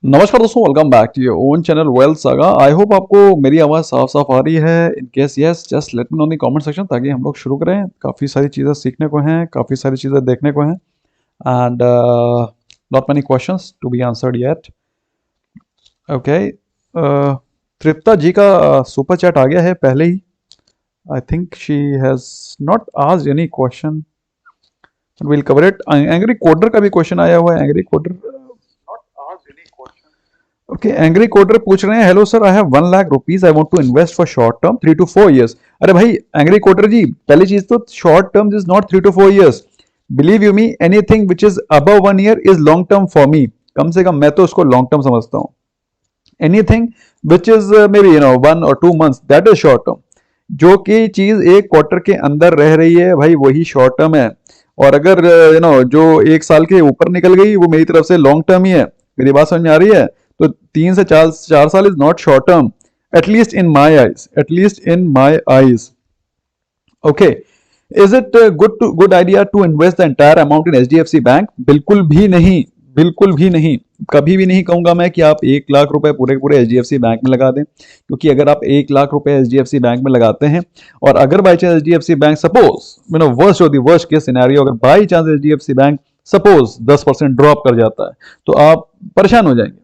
नमस्कार दोस्तों, welcome back to your own channel wealth saga. I hope आपको मेरी आवाज़ साफ साफ आ रही है। In case yes, just let me know in the comment section ताकि हम लोग शुरू करें। काफ़ी सारी चीज़ें सीखने को हैं, काफ़ी सारी चीज़ें देखने को हैं and not many questions to be answered yet. Okay, Tripta ji का सुपर चैट आ गया है पहले ही। I think she has not asked any question, will cover it. Angry coder का भी क्वेश्चन आया हुआ है। Angry coder okay, angry coder पूछ रहे हैं, hello sir, I have 1 lakh rupees, I want to invest for short term 3 to 4 years। अरे भाई एंग्री कोडर जी, पहली चीज तो short term is not 3 to 4 years। Believe you me, anything which is above 1 year is long term for me. कम से कम मैं तो उसको लॉन्ग टर्म समझता हूँ। Anything which is may be 1 or 2 months, that is short term. जो कि चीज एक क्वार्टर के अंदर रह रही है भाई, वही शॉर्ट टर्म है। और अगर जो 1 साल के ऊपर निकल गई, वो मेरी तरफ से लॉन्ग टर्म ही है। मेरी बात समझ में आ रही है? तो 3 से 4 साल is not short term, at least in my eyes, at least in my eyes. Okay, is it good idea to invest the entire amount in HDFC bank? बिल्कुल भी नहीं, बिल्कुल भी नहीं। कभी भी नहीं कहूंगा मैं कि आप 1 लाख रुपए पूरे पूरे एचडीएफसी बैंक में लगा दें, क्योंकि अगर आप 1 लाख रुपए एचडीएफसी बैंक में लगाते हैं और अगर by chance HDFC bank suppose worst और दी वर्स्ट केस सिनेरियो, अगर by chance HDFC bank suppose 10% drop कर जाता है तो आप परेशान हो जाएंगे।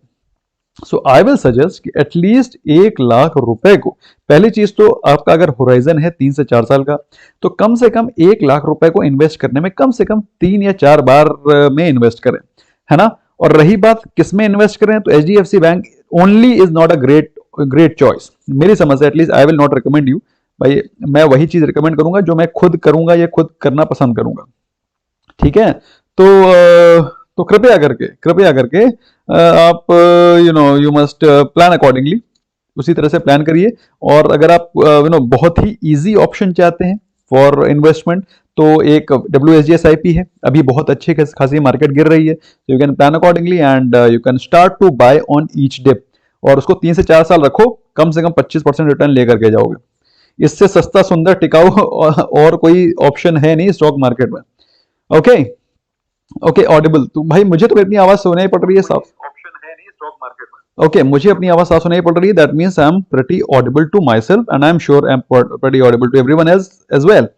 सो आई विल सजेस्ट कि एटलीस्ट 1 लाख रुपए को, पहली चीज तो आपका अगर होराइजन है 3 से 4 साल का, तो कम से कम 1 लाख रुपए को इन्वेस्ट करने में कम से कम 3 या 4 बार में इन्वेस्ट करें, है ना। और रही बात किस में इन्वेस्ट करें, तो HDFC bank only is not a great choice मेरी समझ से। At least I will not recommend you. भाई मैं वही चीज रिकमेंड करूंगा जो मैं खुद करूंगा या खुद करना पसंद करूंगा, ठीक है। तो कृपया करके आप यू मस्ट प्लान अकॉर्डिंगली, उसी तरह से प्लान करिए। और अगर आप बहुत ही इजी ऑप्शन चाहते हैं फॉर इन्वेस्टमेंट, तो एक WSGSIP है, अभी बहुत अच्छी खासी मार्केट गिर रही है। You can plan accordingly and you can start to buy on each dip, और उसको 3 से 4 साल रखो, कम से कम 25% रिटर्न लेकर के जाओगे। इससे सस्ता, सुंदर, टिकाऊ और कोई ऑप्शन है नहीं स्टॉक मार्केट में। Okay okay, Audible. तो भाई मुझे तो अपनी आवाज सुनाई पड़ रही है साफ, ऑप्शन है नहीं स्टॉक मार्केट में। ओके, मुझे अपनी आवाज साफ सुनाई पड़ रही है, that means I am pretty audible to myself and I am sure I am pretty audible to everyone as well.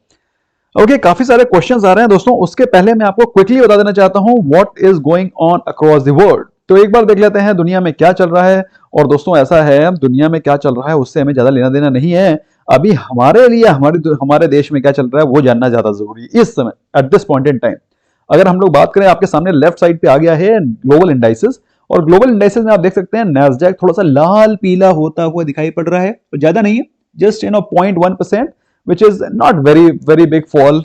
Okay, काफी सारे क्वेश्चंस आ रहे हैं दोस्तों। उसके पहले मैं आपको क्विकली बता देना चाहता हूं what is going on across the world. तो एक बार देख लेते हैं दुनिया में क्या चल रहा है। और दोस्तों ऐसा है, दुनिया में क्या चल रहा है उससे हमें ज्यादा लेना देना नहीं है। अभी हमारे लिए हमारे देश में क्या चल रहा है वो जानना ज्यादा जरूरी है इस समय, at this point in time. अगर हम लोग बात करें, आपके सामने लेफ्ट साइड पे आ गया है ग्लोबल इंडाइसेस, और ग्लोबल इंडाइसेस में आप देख सकते हैं नैस्डैक थोड़ा सा लाल पीला होता हुआ दिखाई पड़ रहा है, तो ज्यादा नहीं है, just 0.1%, which is not very very big fall.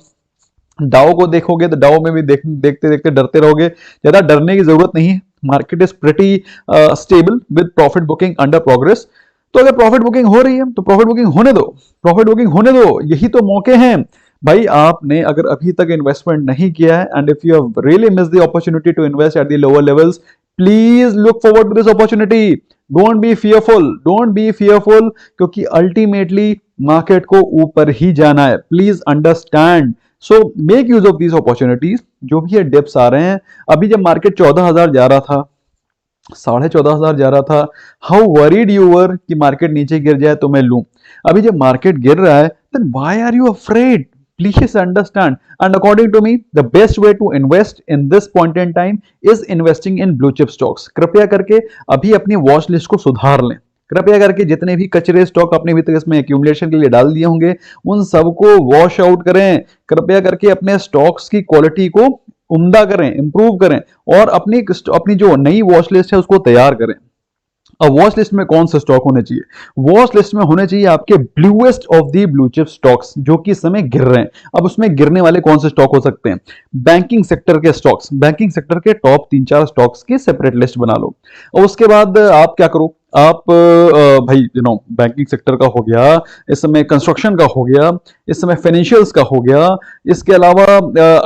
डाउ को देखोगे तो डाउ में भी देखते देखते डरते रहोगे, ज्यादा डरने की जरूरत नहीं है। Market is pretty stable with profit booking under progress. तो अगर प्रॉफिट बुकिंग हो रही है तो प्रॉफिट बुकिंग होने दो, प्रॉफिट बुकिंग होने दो, यही तो मौके हैं भाई। आपने अगर अभी तक इन्वेस्टमेंट नहीं किया है and if you have really miss the opportunity to invest at the lower levels, please look forward to this opportunity. Don't be fearful, don't be fearful, क्योंकि अल्टीमेटली मार्केट को ऊपर ही जाना है, please understand. So make use of these opportunities. जो भी ये dips आ रहे हैं, अभी जब मार्केट 14,000 जा रहा था, 14,500 जा रहा था, हाउ वरीड यू वर कि मार्केट नीचे गिर जाए तो मैं लूं। अभी जब मार्केट गिर रहा है, then why are you afraid? Please understand. And according to me, the best way to invest in this point in time is investing in blue chip stocks. कृपया करके अभी अपनी वॉच लिस्ट को सुधार लें। कृपया करके जितने भी कचरे स्टॉक अपने भीतर इसमें एक्यूमुलेशन के लिए डाल दिए होंगे, उन सबको वॉश आउट करें। कृपया करके अपने स्टॉक्स की क्वालिटी को उम्दा करें, इंप्रूव करें, और अपनी जो नई वॉच लिस्ट है उसको तैयार करें। अब वॉच लिस्ट में कौन से स्टॉक होने चाहिए? वॉच लिस्ट में होने चाहिए आपके bluest of the blue chip stocks, जो कि इस समय गिर रहे हैं। अब उसमें गिरने वाले कौन से स्टॉक हो सकते हैं? बैंकिंग सेक्टर के स्टॉक्स, बैंकिंग सेक्टर के टॉप 3-4 स्टॉक्स की सेपरेट लिस्ट बना लो। और उसके बाद आप क्या करो, आप भाई बैंकिंग सेक्टर का हो गया, इस समय कंस्ट्रक्शन का हो गया, इस समय फाइनेंशियल्स का हो गया, इसके अलावा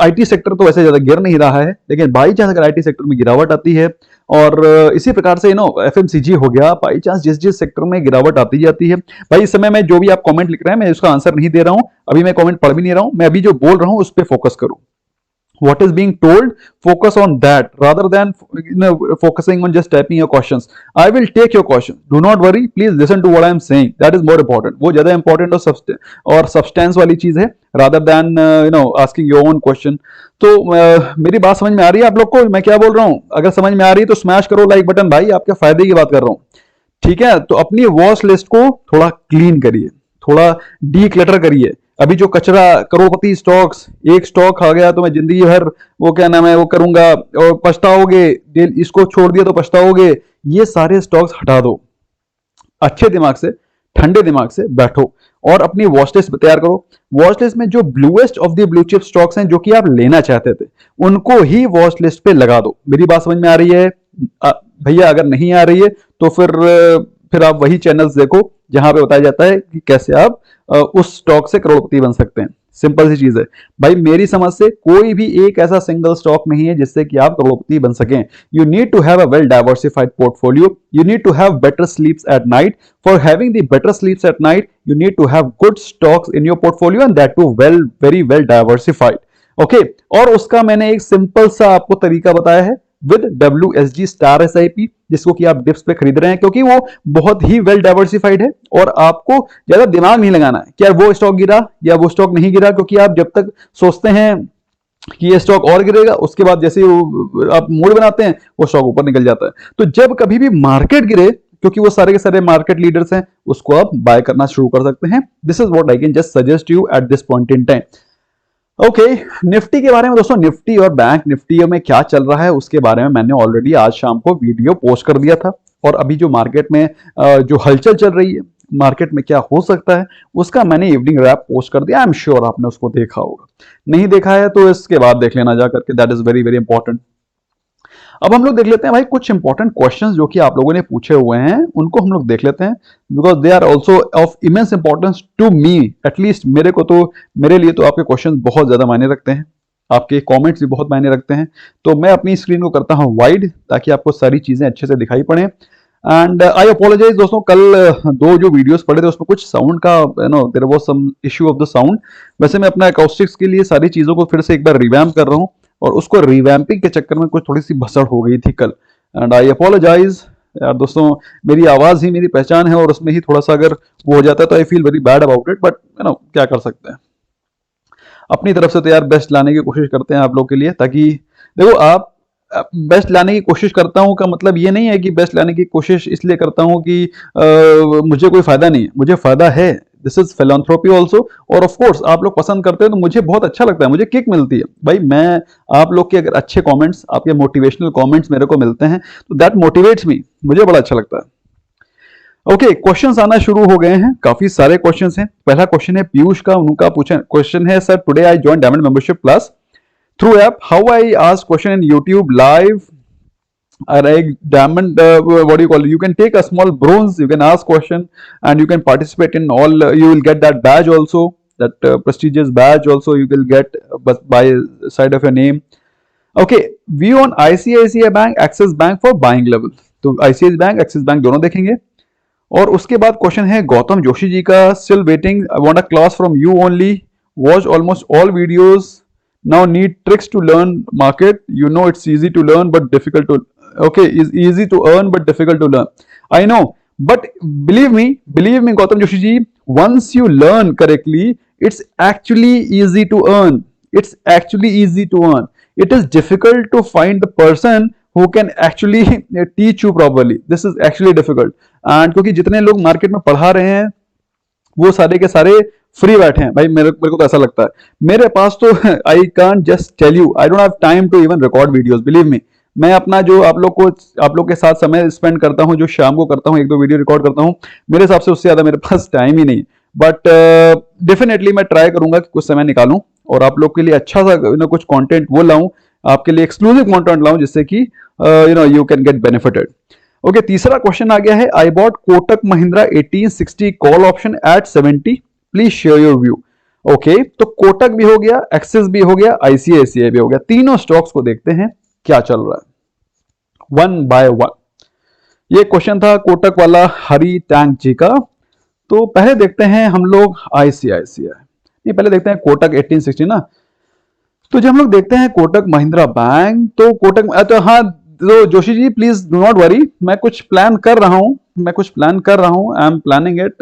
आईटी सेक्टर तो वैसे ज्यादा गिर नहीं रहा है, लेकिन बाई चांस अगर आईटी सेक्टर में गिरावट आती है, और इसी प्रकार से एफएमसीजी हो गया, बाई चांस जिस जिस सेक्टर में गिरावट आती जाती है। भाई इस समय मैं जो भी आप कमेंट लिख रहे हैं, मैं उसका आंसर नहीं दे रहा हूं, अभी मैं कमेंट पढ़ भी नहीं रहा हूं, मैं अभी जो बोल रहा हूं उस पर फोकस करूं। what is being told, focus on that rather than focusing on just typing your questions. I will take your question, do not worry, please listen to what I am saying, that is more important. वो ज्यादा important और substance वाली चीज है rather than asking your own question. तो मेरी बात समझ में आ रही है आप लोग को, मैं क्या बोल रहा हूँ? अगर समझ में आ रही है तो स्मैश करो लाइक बटन भाई, आपके फायदे की बात कर रहा हूँ, ठीक है? तो अपनी वॉच लिस्ट को थोड़ा क्लीन करिए, थोड़ा डी क्लटर करिए। अभी जो कचरा करोड़पति स्टॉक्स, एक स्टॉक आ गया तो मैं जिंदगी भर वो क्या नाम है वो करूंगा और पछताओगे, इसको छोड़ दिया तो पछताओगे, ये सारे स्टॉक्स हटा दो। अच्छे दिमाग से, ठंडे दिमाग से बैठो और अपनी वॉच लिस्ट तैयार करो। वॉच लिस्ट में जो bluest of the blue chip stocks हैं जो कि आप लेना चाहते थे, उनको ही वॉच लिस्ट पे लगा दो। मेरी बात समझ में आ रही है भैया? अगर नहीं आ रही है तो फिर आप वही चैनल्स देखो जहां पे बताया जाता है कि कैसे आप उस स्टॉक से करोड़पति बन सकते हैं। सिंपल सी चीज है भाई, मेरी समझ से कोई भी एक ऐसा सिंगल स्टॉक नहीं है जिससे कि आप करोड़पति बन सकें। You need to have a well diversified portfolio, you need to have better sleeps at night. For having the better sleeps at night you need to have good stocks in your portfolio and that too very well diversified. Okay, और उसका मैंने एक simple सा आपको तरीका बताया है with WSG star SIP, जिसको कि आप डिप्स पे खरीद रहे हैं, क्योंकि वो बहुत ही वेल डाइवर्सिफाइड है और आपको ज्यादा दिमाग नहीं लगाना है कि यार वो स्टॉक गिरा या वो स्टॉक नहीं गिरा, क्योंकि आप जब तक सोचते हैं कि ये स्टॉक और गिरेगा, उसके बाद जैसे आप मूड बनाते हैं वो स्टॉक ऊपर निकल जाता है। तो जब कभी भी मार्केट गिरे, क्योंकि वो सारे के सारे मार्केट लीडर्स हैं, उसको आप बाय करना शुरू कर सकते हैं। This is what I can just suggest you at this point in time. Okay, Nifty के बारे में दोस्तों, निफ्टी और बैंक निफ्टी में क्या चल रहा है उसके बारे में मैंने ऑलरेडी आज शाम को वीडियो पोस्ट कर दिया था। और अभी जो मार्केट में जो हलचल चल रही है, मार्केट में क्या हो सकता है, उसका मैंने इवनिंग रैप पोस्ट कर दिया। आई एम श्योर आपने उसको देखा होगा, नहीं देखा है तो इसके बाद देख लेना जा करके, that is very very important. अब हम लोग देख लेते हैं भाई कुछ इंपॉर्टेंट क्वेश्चंस जो कि आप लोगों ने पूछे हुए हैं, उनको हम लोग देख लेते हैं, because they are also of immense importance to me, at least मेरे को तो, मेरे लिए तो आपके क्वेश्चन बहुत ज्यादा मायने रखते हैं, आपके कमेंट्स भी बहुत मायने रखते हैं। तो मैं अपनी स्क्रीन को करता हूं वाइड ताकि आपको सारी चीजें अच्छे से दिखाई पड़े। एंड आई अपोलोजाइज दोस्तों, कल दो जो वीडियोस पड़े थे उसमें कुछ साउंड का there was some issue of the sound. वैसे मैं अपना अकाउस्टिक्स के लिए सारी चीजों को फिर से एक बार रिवैम्प कर रहा हूं और उसको रिवैम्पिंग के चक्कर में कुछ थोड़ी सी भसड़ हो गई थी कल, एंड आई अपोलोजाइज यार दोस्तों। मेरी आवाज ही मेरी पहचान है और उसमें ही थोड़ा सा अगर वो हो जाता है तो I feel very bad about it, but क्या कर सकते हैं। अपनी तरफ से तो यार बेस्ट लाने की कोशिश करते हैं आप लोग के लिए, ताकि देखो आप बेस्ट लाने की कोशिश करता हूं का मतलब ये नहीं है कि बेस्ट लाने की कोशिश इसलिए करता हूं कि मुझे कोई फायदा नहीं है, मुझे फायदा है। दिस इज फिलैंथ्रोपी ऑल्सो, और ऑफ कोर्स आप लोग पसंद करते हैं तो मुझे बहुत अच्छा लगता है, मुझे किक मिलती है भाई। मैं आप लोग के अगर अच्छे कमेंट्स, आपके मोटिवेशनल कमेंट्स मेरे को मिलते हैं तो दैट मोटिवेट्स मी, मुझे बड़ा अच्छा लगता है। ओके, क्वेश्चंस आना शुरू हो गए हैं, काफी सारे क्वेश्चंस हैं। पहला क्वेश्चन है पीयूष का, उनका पूछा क्वेश्चन है, sir today I join diamond membership plus through app, how I ask question in YouTube live or a diamond what do you call it, you can take a small bronze, you can ask question and you can participate in all, you will get that badge also, that prestigious badge also you will get by side of your name. Okay, view on ICICI Bank, Axis Bank for buying level, तो ICICI Bank, Axis Bank दोनों देखेंगे। और उसके बाद question है गौतम जोशी जी का, still waiting, I want a class from you only, watch almost all videos, now need tricks to learn market, you know it's easy to learn but difficult to, okay, is easy to earn but difficult to learn, I know, but believe me Gautam Joshi ji, once you learn correctly it's actually easy to earn, it's actually easy to earn, it is difficult to find the person who can actually teach you properly, this is actually difficult। and क्योंकि जितने लोग market में पढ़ा रहे हैं वो सारे के सारे फ्री बैठे हैं भाई, मेरे को तो ऐसा लगता है। मेरे पास तो I can't just tell you, I don't have time to even record videos, believe me. मैं अपना जो आप लोग के साथ समय स्पेंड करता हूं, जो शाम को करता हूं, एक दो वीडियो रिकॉर्ड करता हूं, मेरे हिसाब से उससे ज्यादा मेरे पास टाइम ही नहीं। बट डेफिनेटली मैं ट्राई करूंगा कि कुछ समय निकालूं और आप लोग के लिए अच्छा सा कुछ कॉन्टेंट वो लाऊं, आपके लिए एक्सक्लूसिव कॉन्टेंट लाऊं, जिससे कि you can get benefited. Okay, तीसरा क्वेश्चन आ गया है, I bought Kotak Mahindra 1860 call option at 70, please share your view. Okay, तो कोटक भी हो गया, एक्सिस भी हो गया, ICICI भी हो गया, तीनों स्टॉक्स को देखते हैं क्या चल रहा है वन बाय वन। ये क्वेश्चन था कोटक वाला हरी टैंक जी का। तो पहले देखते हैं हम लोग ICICI, नहीं पहले देखते हैं कोटक 1860 ना। तो जब हम लोग देखते हैं कोटक महिंद्रा बैंक, तो कोटक, तो हाँ, तो Joshi ji please do not worry, मैं कुछ प्लान कर रहा हूँ, I am planning it,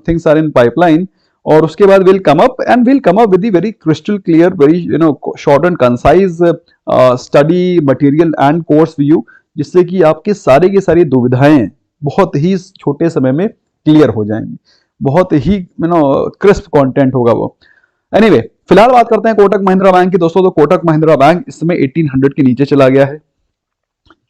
things are in pipeline, और उसके बाद will come up with very crystal clear, very short and concise study material and course view, जिससे कि आपके सारे की सारी दुविधाएं बहुत ही छोटे समय में क्लियर हो जाएंगी, बहुत ही क्रिस्प कंटेंट होगा वो। एनीवे, फिलहाल बात करते हैं कोटक महिंद्रा बैंक की दोस्तों। तो कोटक महिंद्रा बैंक इस समय 1800 के नीचे चला गया है,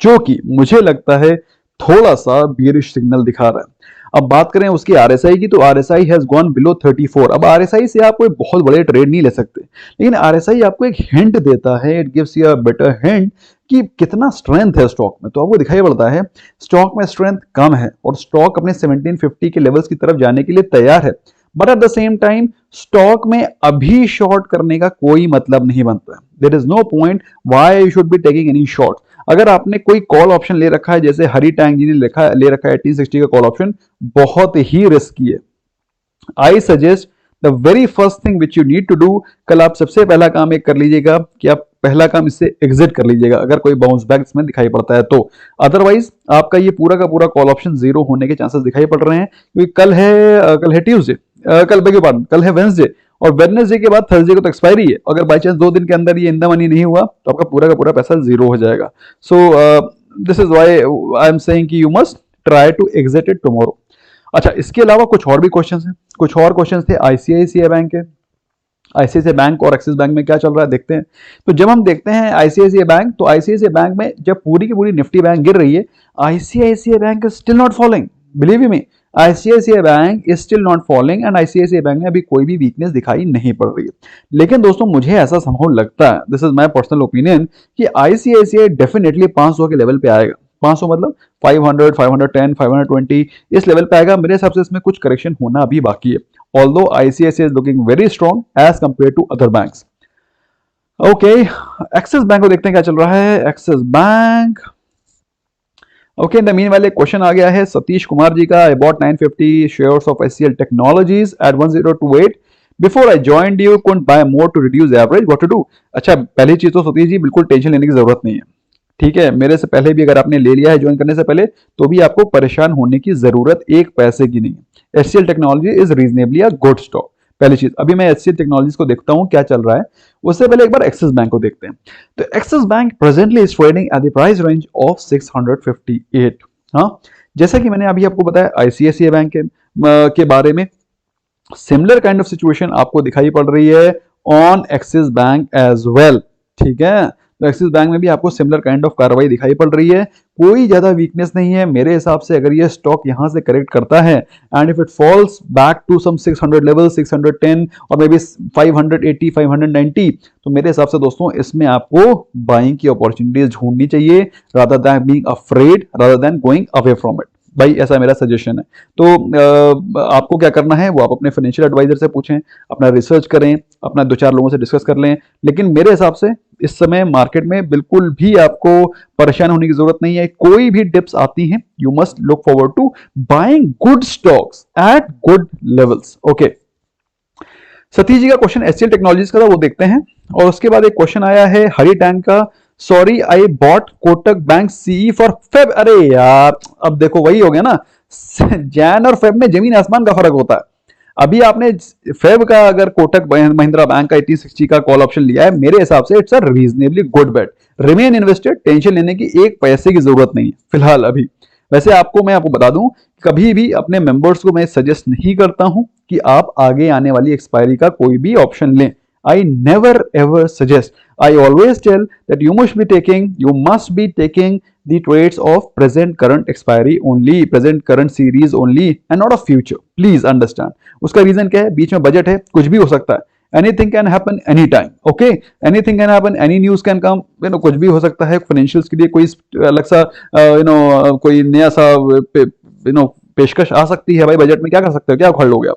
जो कि मुझे लगता है थोड़ा सा बियरिश सिग्नल दिखा रहा है। अब बात करें उसकी आरएसआई की, तो आरएसआई हैज गॉन बिलो 34। अब आरएसआई से आप कोई बहुत बड़े ट्रेड नहीं ले सकते, लेकिन आरएसआई आपको एक हिंट देता है, it gives you a better hint कि कितना स्ट्रेंथ है स्टॉक में। तो आपको दिखाई पड़ता है स्टॉक में स्ट्रेंथ कम है, और स्टॉक अपने 1750 के लेवल्स की तरफ जाने के लिए तैयार है, but at the same time stock में अभी शॉर्ट करने का कोई मतलब नहीं बनता है। There is no point why you should be taking any short. अगर आपने कोई कॉल ऑप्शन ले रखा है, जैसे हरी टैंक जी ने ले रखा है 1860 का कॉल ऑप्शन, बहुत ही रिस्की है। I suggest the very first thing which you need to do, कल आप सबसे पहला काम एक कर लीजिएगा कि आप पहला काम इससे एग्जिट कर लीजिएगा, अगर कोई बाउंस बैक इसमें दिखाई पड़ता है तो। अदरवाइज आपका ये पूरा का पूरा कॉल ऑप्शन जीरो होने के चांसेस दिखाई पड़ रहे हैं, क्योंकि कल है ट्यूसडे, कल है वेंसडे, और वेडनेसडे के बाद थर्सडे को तो एक्सपायरी है। अगर बाई चांस 2 दिन के अंदर ये इन द मनी नहीं हुआ, तो आपका पूरा का पूरा पैसा जीरो हो जाएगा। So this is why I am saying कि you must try to exit it tomorrow. अच्छा, इसके अलावा कुछ और भी क्वेश्चन हैं, कुछ और क्वेश्चन थे आईसीआईसीआई बैंक के। आईसीआईसीआई बैंक और एक्सिस बैंक में क्या चल रहा है देखते हैं। तो जब हम देखते हैं आईसीआईसीआई बैंक, तो आईसीआईसीआई बैंक में जब पूरी की पूरी निफ्टी बैंक गिर रही है, ICICI bank is still not following, believe you me, ICICI bank is still not following, and ICICI bank में अभी कोई भी वीकनेस दिखाई नहीं पड़ रही है। लेकिन दोस्तों मुझे ऐसा संभव लगता है, this is my personal opinion, कि आईसीआईसीआई डेफिनेटली 500 के लेवल पे आएगा। 500 मतलब 500, 510, 520 इस लेवल पे आएगा। मेरे हिसाब से इसमें कुछ करेक्शन होना अभी बाकी है, although ICICI is looking very strong as compared to other banks. Okay, Axis bank को देखते हैं क्या चल रहा है। Axis bank, okay, in the meanwhile एक क्वेश्चन आ गया है सतीश कुमार जी का। I bought 950 shares of HCL technologies at 1028 before I joined you, couldn't buy more to reduce average, what to do. अच्छा, पहली चीज तो सतीश जी बिल्कुल टेंशन लेने की जरूरत नहीं है, ठीक है। मेरे से पहले भी अगर आपने ले लिया है ज्वाइन करने से पहले, तो भी आपको परेशान होने की जरूरत एक पैसे की नहीं है। HCL technology is reasonably a good stock, पहली चीज। अभी मैं एचसीएल टेक्नोलॉजीज को देखता हूं क्या चल रहा है, उससे पहले एक बार एक्सिस बैंक को देखते हैं। तो axis bank presently is trading at the price range of 658। हाँ, जैसा कि मैंने अभी आपको बताया आईसीआईसीआई बैंक के बारे में, सिमिलर काइंड ऑफ सिचुएशन आपको दिखाई पड़ रही है on Axis bank as well, ठीक है। तो एक्सिस बैंक में भी आपको सिमिलर काइंड ऑफ कार्रवाई दिखाई पड़ रही है, कोई ज्यादा वीकनेस नहीं है मेरे हिसाब से। अगर ये स्टॉक यहां से करेक्ट करता है, and if it falls back to some 600 level, 610 और मे बी 580, 590, तो मेरे हिसाब से दोस्तों इसमें आपको बाइंग की अपॉर्चुनिटीज ढूंढनी चाहिए, rather than being afraid, rather than going away from it. भाई ऐसा मेरा सजेशन है। तो आपको क्या करना है वो आप अपने फाइनेंशियल एडवाइजर से पूछें, अपना रिसर्च करें, अपना 2-4 लोगों से डिस्कस कर लें। लेकिन मेरे हिसाब से इस समय मार्केट में बिल्कुल भी आपको परेशान होने की जरूरत नहीं है। कोई भी डिप्स आती हैं, you must look forward to buying good stocks at good levels. Okay, Satish ji का क्वेश्चन एचसीएल टेक्नोलॉजीज का था, वो देखते हैं। और उसके बाद एक क्वेश्चन आया है हरी टैंक का, sorry I bought Kotak Bank CE for Feb. अरे यार, अब देखो वही हो गया ना, जैन और फेब में जमीन आसमान का फर्क होता है। अभी आपने फेब का अगर कोटक महिंद्रा बैंक का 1860 का कॉल ऑप्शन लिया है, मेरे हिसाब से it's a reasonably good bet. Remain invested, tension लेने की एक पैसे की जरूरत नहीं है फिलहाल अभी। वैसे मैं आपको बता दूं, कभी भी अपने मेंबर्स को मैं सजेस्ट नहीं करता हूं कि आप आगे आने वाली एक्सपायरी का कोई भी ऑप्शन लें। I never ever suggest. I always tell that you must be taking the trades of present current expiry only, present current series only, and not of future. Please understand. उसका reason क्या है, बीच में budget है, कुछ भी हो सकता है। Anything can happen anytime. Okay, anything can happen, any news can come. कुछ भी हो सकता है। फाइनेंशियल्स के लिए कोई अलग सा कोई नया सा पेशकश आ सकती है। भाई बजट में क्या कर सकते हो, क्या उखाड़ लोगे आप,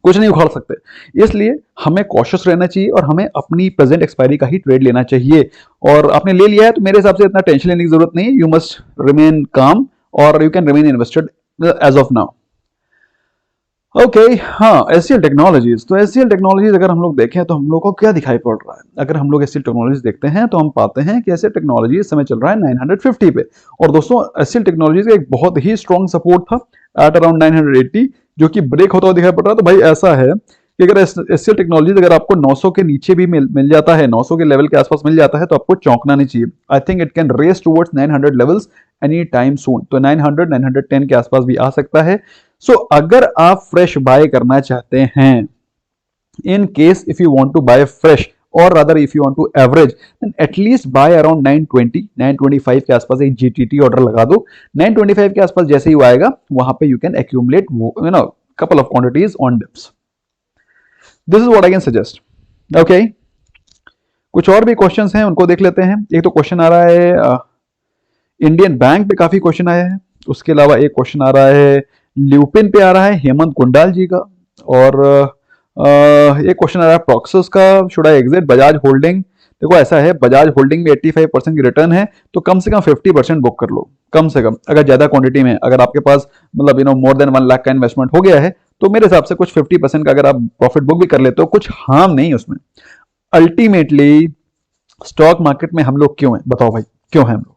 कुछ नहीं उखाड़ सकते। इसलिए हमें कॉशियस रहना चाहिए और हमें अपनी प्रेजेंट एक्सपायरी का ही ट्रेड लेना चाहिए। और आपने ले लिया है तो मेरे हिसाब से इतना टेंशन लेने की जरूरत नहीं है। यू मस्ट रिमेन काम और you can remain invested as of now. Okay हाँ, एससीएल टेक्नोलॉजीज। तो एससीएल टेक्नोलॉजीज अगर हम लोग देखें तो हम लोग को क्या दिखाई पड़ रहा है? अगर हम लोग एससीएल टेक्नोलॉजीज देखते हैं तो हम पाते हैं कि एससीएल टेक्नोलॉजी इस समय चल रहा है 950 पे। और दोस्तों एससीएल टेक्नोलॉजीज का एक बहुत ही स्ट्रॉन्ग सपोर्ट था एट अराउंड 980, जो कि ब्रेक होता हुआ दिखाई पड़ रहा है। तो भाई ऐसा है कि अगर एससीएल टेक्नोलॉजीज अगर आपको 900 के नीचे भी मिल जाता है, 900 के लेवल के आसपास मिल जाता है, तो आपको चौंकना नहीं चाहिए। I think it can race towards 900 levels any time soon. तो 900 910 के आसपास भी आ सकता है। सो अगर आप फ्रेश बाय करना चाहते हैं, in case if you want to buy fresh और rather if you want to average, then at least buy around 920 925 के आसपास एक जीटीटी ऑर्डर लगा दो। 925 के आसपास जैसे ही वो आएगा वहां पे you can accumulate couple of quantities on dips. This is what I can suggest. Okay, कुछ और भी क्वेश्चंस हैं, उनको देख लेते हैं। एक तो क्वेश्चन आ रहा है इंडियन बैंक पे काफी क्वेश्चन आया है। उसके अलावा एक क्वेश्चन आ रहा है ल्यूपिन पे आ रहा है हेमंत गुंडाल जी का। और एक क्वेश्चन आ रहा है प्रॉक्सिस का, should I exit Bajaj holding. देखो ऐसा है, बजाज होल्डिंग में 85% की रिटर्न है, तो कम से कम 50% बुक कर लो, कम से कम। अगर ज्यादा क्वांटिटी में, अगर आपके पास मतलब मोर देन 1 लाख का इन्वेस्टमेंट हो गया है, तो मेरे हिसाब से कुछ 50% का अगर आप प्रॉफिट बुक भी कर लेते हो, कुछ हार्म नहीं उसमें। अल्टीमेटली स्टॉक मार्केट में हम लोग क्यों हैं बताओ भाई, क्यों हैं हम लोग?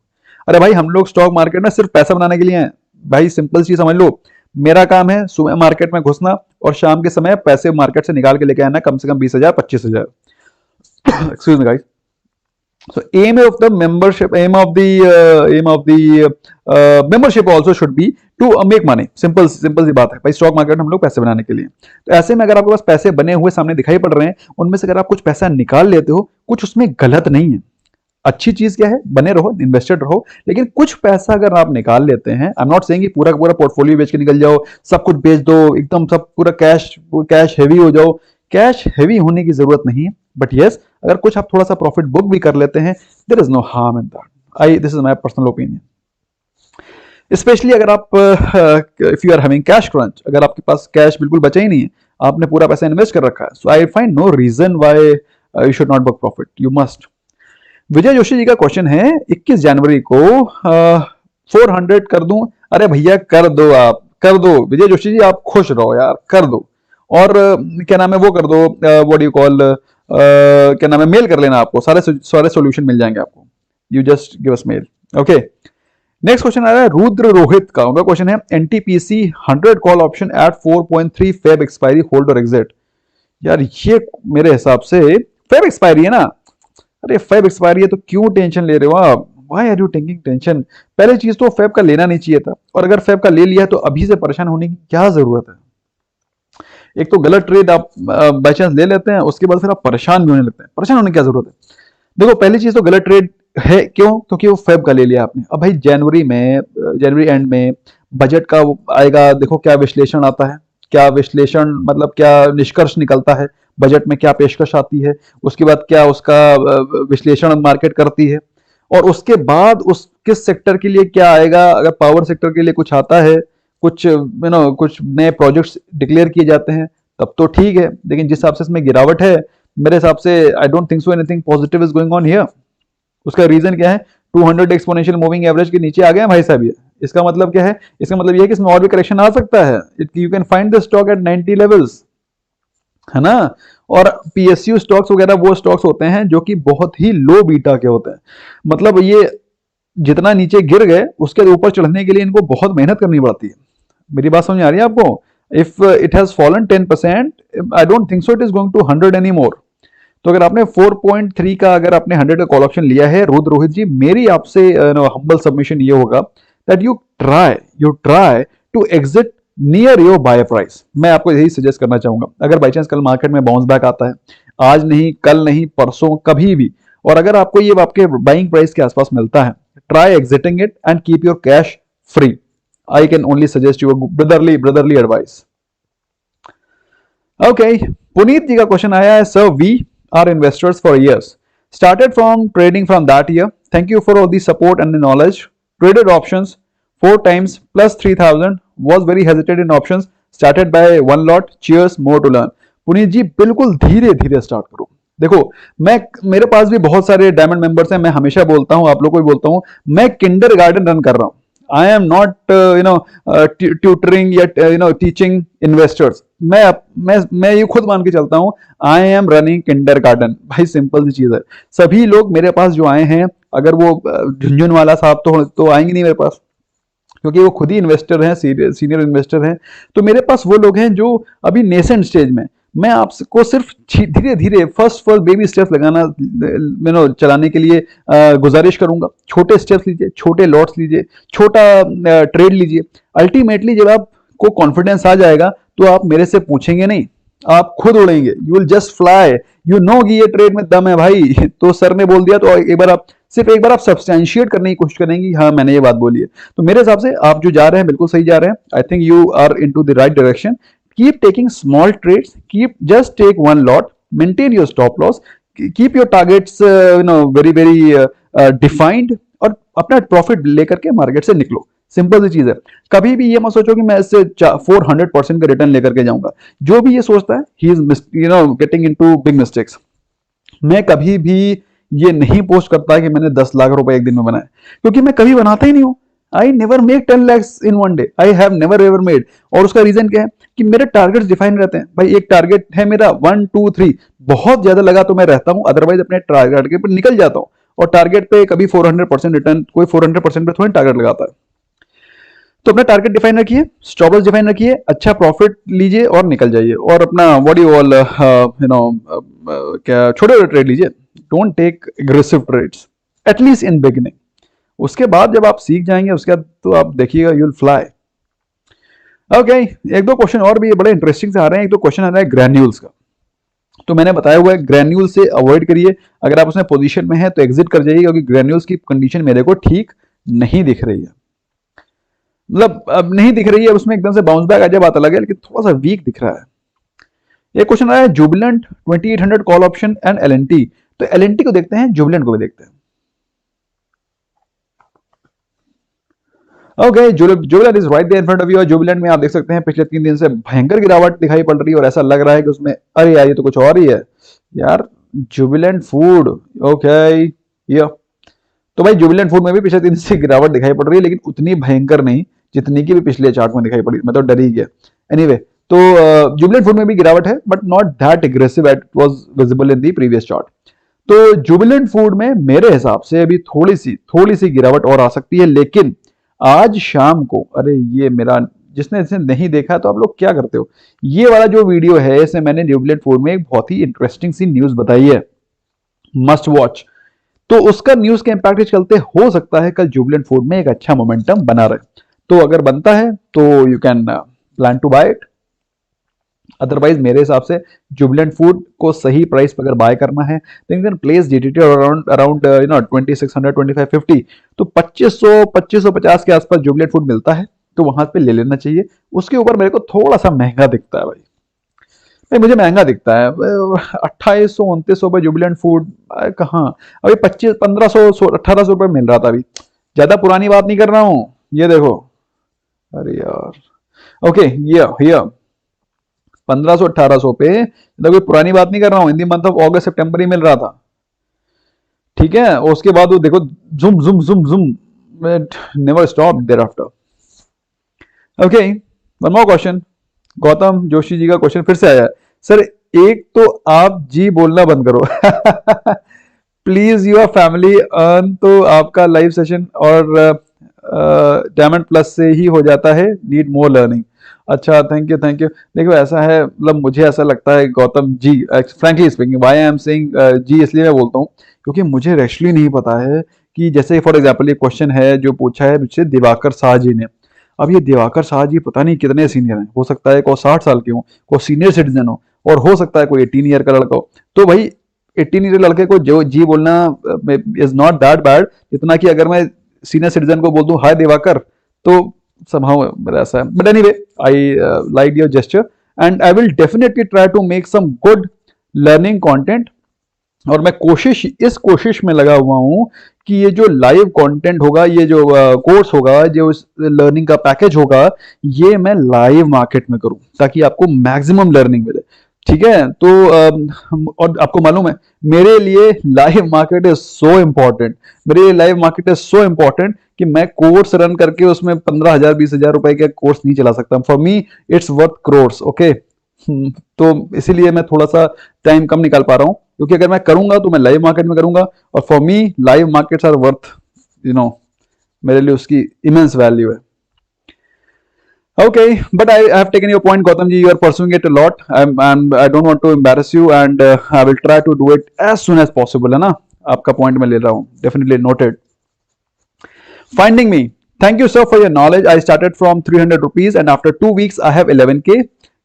अरे भाई हम लोग स्टॉक मार्केट में सिर्फ पैसा बनाने के लिए हैं भाई। सिंपल चीज समझ लो, मेरा काम है सुबह मार्केट में घुसना और शाम के समय पैसे मार्केट से निकाल के लेके आना, कम से कम 20,000 25,000। Excuse me guys. So aim of the membership, aim of the membership also should be to make money. Simple सी बात है भाई, स्टॉक मार्केट में हम लोग पैसे बनाने के लिए। तो ऐसे में अगर आपके पास पैसे बने हुए सामने दिखाई पड़ रहे हैं, उनमें से अगर आप कुछ पैसा निकाल लेते हो, कुछ उसमें गलत नहीं है। अच्छी चीज क्या है, बने रहो, इन्वेस्टेड रहो, लेकिन कुछ पैसा अगर आप निकाल लेते हैं, आई एम नॉट सेइंग कि पूरा का पूरा पोर्टफोलियो बेच के निकल जाओ, सब कुछ बेच दो, एकदम सब पूरा कैश हेवी हो जाओ। कैश हेवी होने की जरूरत नहीं है, बट यस अगर कुछ आप थोड़ा सा प्रॉफिट बुक भी कर लेते हैं, there is no harm in that. This is my personal opinion. Specially अगर आप if you are having cash crunch, अगर आपके पास कैश बिल्कुल बचा ही नहीं है, आपने पूरा पैसा इन्वेस्ट कर रखा है, so I find no reason why you should not book profit, you must. Vijay Joshi ji का क्वेश्चन है 21 जनवरी को 400 कर दूं। अरे भैया कर दो, आप कर दो विजय जोशी जी, आप खुश रहो यार, कर दो। और क्या नाम है वो कर दो, व्हाट यू कॉल, क्या नाम है, मेल कर लेना, आपको सारे सॉल्यूशन मिल जाएंगे आपको। You just give us mail. Okay, next question आ रहा है रुद्र रोहित का। उनका क्वेश्चन है NTPC 100 call option at 4.3 Feb expiry, hold और एग्जिट। यार ये मेरे हिसाब से फेब एक्सपायरी है ना। अरे फेब एक्सपायरी है तो क्यों टेंशन ले रहे हो आप? Why are you taking tension? पहले चीज तो फेब का लेना नहीं चाहिए था, और अगर फेब का ले लिया तो अभी से परेशान होने की क्या जरूरत है? एक तो गलत ट्रेड आप बाई चांस ले लेते हैं, उसके बाद फिर आप परेशान भी होने लगते हैं। परेशान होने की क्या जरूरत है? देखो पहली चीज तो गलत ट्रेड है, क्यों? क्योंकि वो फेब का ले लिया आपने। अब भाई जनवरी एंड में बजट का आएगा, देखो क्या विश्लेषण आता है, क्या विश्लेषण मतलब क्या निष्कर्ष निकलता है, बजट में क्या पेशकश आती है, उसके बाद क्या उसका विश्लेषण मार्केट करती है, और उसके बाद उस किस सेक्टर के लिए क्या आएगा। अगर पावर सेक्टर के लिए कुछ आता है, कुछ कुछ नए प्रोजेक्ट्स डिक्लेयर किए जाते हैं, तब तो ठीक है। लेकिन जिस हिसाब से इसमें गिरावट है, मेरे हिसाब से आई don't think so anything positive is going on here. उसका रीजन क्या है? 200 एक्सपोनेंशियल मूविंग एवरेज के नीचे आ गए भाई साहब ये। इसका मतलब क्या है? इसका मतलब ये है कि इसमें और भी करेक्शन आ सकता है। You can find the stock at 90 levels, है ना। और पीएसयू स्टॉक्स वगैरह वो स्टॉक्स होते हैं जो कि बहुत ही लो बीटा के होते हैं। मतलब ये जितना नीचे गिर गए, उसके ऊपर चढ़ने के लिए इनको बहुत मेहनत करनी पड़ती है। मेरी बात समझ आ रही है आपको? If it has fallen 10%, I don't think so it is going to 100 any more. तो अगर आपने 4.3 का, अगर आपने 100 का कॉल ऑप्शन लिया है रुद्र रोहित जी, मेरी आपसे हम्बल सबमिशन ये होगा that you try to exit near your buy price. मैं आपको यही सजेस्ट करना चाहूंगा। अगर बाई चांस कल मार्केट में बाउंस बैक आता है, आज नहीं, कल नहीं, परसों, कभी भी, और अगर आपको ये आपके बाइंग प्राइस के आसपास मिलता है, try exiting it and keep your cash free. I can only suggest you a brotherly advice. Okay, Puneet ji का क्वेश्चन आया है, sir we are investors for years, started from trading from that year, thank you for all the support and the knowledge, traded options 4 times plus 3000, was very hesitant in options, started by one lot, cheers, more to learn। Puneet ji बिल्कुल धीरे धीरे start करो। देखो मेरे पास भी बहुत सारे diamond members हैं, मैं हमेशा बोलता हूं, आप लोग को भी बोलता हूं, मैं किंडर गार्डन रन कर रहा हूं। I am not tutoring yet teaching investors। मैं ये खुद मान के चलता हूँ, आई एम रनिंग किंडरगार्टन। भाई सिंपल सी चीज है। सभी लोग मेरे पास जो आए हैं, अगर वो झुंझुनवाला साहब तो आएंगे नहीं मेरे पास, क्योंकि वो खुद ही इन्वेस्टर हैं, सीनियर इन्वेस्टर हैं। तो मेरे पास वो लोग हैं जो अभी नेसेंट स्टेज में। मैं आपको सिर्फ धीरे धीरे फर्स्ट बेबी स्टेप्स लगाना चलाने के लिए गुजारिश करूंगा। छोटे स्टेप्स लीजिए, छोटे लॉट्स लीजिए, छोटा ट्रेड लीजिए। अल्टीमेटली जब आपको कॉन्फिडेंस आ जाएगा तो आप मेरे से पूछेंगे नहीं, आप खुद उड़ेंगे। You will just fly. You know कि ये ट्रेड में दम है भाई। तो सर ने बोल दिया तो एक बार आप सब्सटेंशिएट करने की कोशिश करेंगे कि हाँ मैंने ये बात बोली है। तो मेरे हिसाब से आप जो जा रहे हैं बिल्कुल सही जा रहे हैं। I think you are into the right direction. Keep taking small trades, keep just take one lot, maintain your stop loss, keep your targets very very defined, और अपना प्रॉफिट लेकर के मार्केट से निकलो। सिंपल सी चीज है। कभी भी ये मत सोचो कि मैं इससे 400% का रिटर्न लेकर के जाऊंगा। जो भी ये सोचता है he is getting into big mistakes. मैं कभी भी ये नहीं पोस्ट करता कि मैंने 10 लाख रुपए एक दिन में बनाए, क्योंकि मैं कभी बनाता ही नहीं हूं। I never make 10 lakhs in one day, I have never ever made. और उसका रीजन क्या है कि मेरे टारगेट्स डिफाइन रहते हैं। भाई एक टारगेट है मेरा 1 2 3, बहुत ज्यादा लगा तो मैं रहता हूं, अदरवाइज अपने टारगेट पर निकल जाता हूं। और टारगेट पे कभी 400% रिटर्न, कोई 400% पे थोड़ी टारगेट लगाता है। तो अपना टारगेट डिफाइन रखिए, स्टॉप लॉस डिफाइन रखिए, अच्छा प्रॉफिट लीजिए और निकल जाइए। और अपना व्हाट यू ऑल क्या छोटे छोटे ट्रेड लीजिए। Don't take aggressive trades at least in beginning. उसके बाद जब आप सीख जाएंगे उसके बाद तो आप देखिएगा यू विल फ्लाई। ओके, एक दो क्वेश्चन और भी बड़े इंटरेस्टिंग से आ रहे हैं। एक दो क्वेश्चन आ रहा है ग्रैन्यूल्स का। तो मैंने बताया हुआ है ग्रैन्यूल से अवॉइड करिए। अगर आप उसमें पोजीशन में है तो एग्जिट कर जाइए, क्योंकि ग्रैन्यूल्स की कंडीशन मेरे को ठीक नहीं दिख रही है। मतलब अब नहीं दिख रही है, उसमें एकदम से बाउंस बैक आ जाए बात अलग है, लेकिन थोड़ा सा वीक दिख रहा है। एक क्वेश्चन आया है Jubilant 2800 call option and LNT. तो एलएनटी को देखते हैं, जुबिलेंट को भी देखते हैं। Okay, Jubilant is right there in front of you. Jubilant में आप देख सकते हैं पिछले 3 दिन से भयंकर गिरावट दिखाई पड़ रही है, और ऐसा लग रहा है कि उसमें अरे यार ये तो कुछ और ही है यार। जुबिलेंट फूड, ओके या तो भाई जुबिलेंट फूड में भी पिछले 3 दिन से गिरावट दिखाई पड़ रही है, लेकिन उतनी भयंकर नहीं जितनी की भी पिछले चार्ट में दिखाई पड़ी। मैं तो डर ही गया। एनीवे, तो जुबिलेंट फूड में भी गिरावट है, but not that aggressive at was visible in the previous chart. तो जुबिलेंट फूड में मेरे हिसाब से अभी थोड़ी सी गिरावट और आ सकती है। लेकिन आज शाम को, अरे ये मेरा जिसने इसे नहीं देखा तो आप लोग क्या करते हो, ये वाला जो वीडियो है इसमें मैंने जुबिलेंट फूड में एक बहुत ही इंटरेस्टिंग सी न्यूज बताई है, मस्ट वॉच। तो उसका न्यूज के इंपैक्ट के चलते हो सकता है कल जुबिलेंट फूड में एक अच्छा मोमेंटम बना रहे। तो अगर बनता है तो you can plan to buy it. Otherwise मेरे हिसाब से जुबिलेंट फूड को सही प्राइस पर अगर बाय करना है तो you can place GTT around 2600 2550। तो 2550 के आसपास जुबिलेंट फूड मिलता है, तो वहां पे ले लेना चाहिए। उसके ऊपर मेरे को थोड़ा सा महंगा दिखता है भाई। मुझे महंगा दिखता है 2800 2900 पे जुबिलेंट फूड कहाँ। अभी 25 1500 1800 रुपये मिल रहा था। अभी ज्यादा पुरानी बात नहीं कर रहा हूँ, ये देखो, अरे यार ओके ये 1500 1800 पे, कोई पुरानी बात नहीं कर रहा हूँ, इन दी मंथ ऑफ अगस्त सितंबर ही मिल रहा था। ठीक है, उसके बाद वो देखो जुम जुम जुम जुम, never stop there after. Okay, one more question. Gautam Joshi ji का क्वेश्चन फिर से आया है। सर एक तो आप जी बोलना बंद करो प्लीज योर फैमिली अर्न तो आपका लाइव सेशन और डायमंड प्लस से ही हो जाता है, नीड मोर लर्निंग। अच्छा, थैंक यू थैंक यू। देखो ऐसा है, मतलब मुझे ऐसा लगता है Gautam ji, frankly speaking why I am saying जी इसलिए मैं बोलता हूँ क्योंकि मुझे एक्चुअली नहीं पता है कि जैसे फॉर एग्जांपल ये क्वेश्चन है जो पूछा है मुझसे दिवाकर शाह जी ने। अब ये दिवाकर शाह जी पता नहीं कितने सीनियर हैं, हो सकता है कोई 60 साल के हो, कोई सीनियर सिटीजन हो, और हो सकता है कोई 18 ईयर का लड़का हो। तो भाई 18 ईयर लड़के को जो जी बोलना इज नॉट दैट बैड, इतना कि अगर मैं सीनियर सिटीजन को बोल दूं हाय दिवाकर तो समहाउ ऐसा है। But anyway, I like your gesture and I will definitely try to make some good learning content. और मैं इस कोशिश में लगा हुआ हूं कि ये जो लाइव कंटेंट होगा, ये जो कोर्स होगा, जो लर्निंग का पैकेज होगा, ये मैं लाइव मार्केट में करूं ताकि आपको मैक्सिमम लर्निंग मिले। ठीक है, तो और आपको मालूम है मेरे लिए live market is so important, मेरे लिए live market is so important कि मैं कोर्स रन करके उसमें 15,000 20,000 रुपए का कोर्स नहीं चला सकता। For me it's worth crores. Okay, तो इसीलिए मैं थोड़ा सा टाइम कम निकाल पा रहा हूँ, क्योंकि अगर मैं करूंगा तो मैं लाइव मार्केट में करूंगा, और for me live markets are worth, you know, मेरे लिए उसकी इमेंस वैल्यू है। Okay, but I have taken your point, Gautam ji. You are pursuing it a lot, and I don't want to embarrass you, and I will try to do it as soon as possible, है ना? आपका point मैं ले रहा हूँ, definitely noted. Finding me. Thank you, sir, for your knowledge. I started from 300 rupees, and after 2 weeks, I have 11K.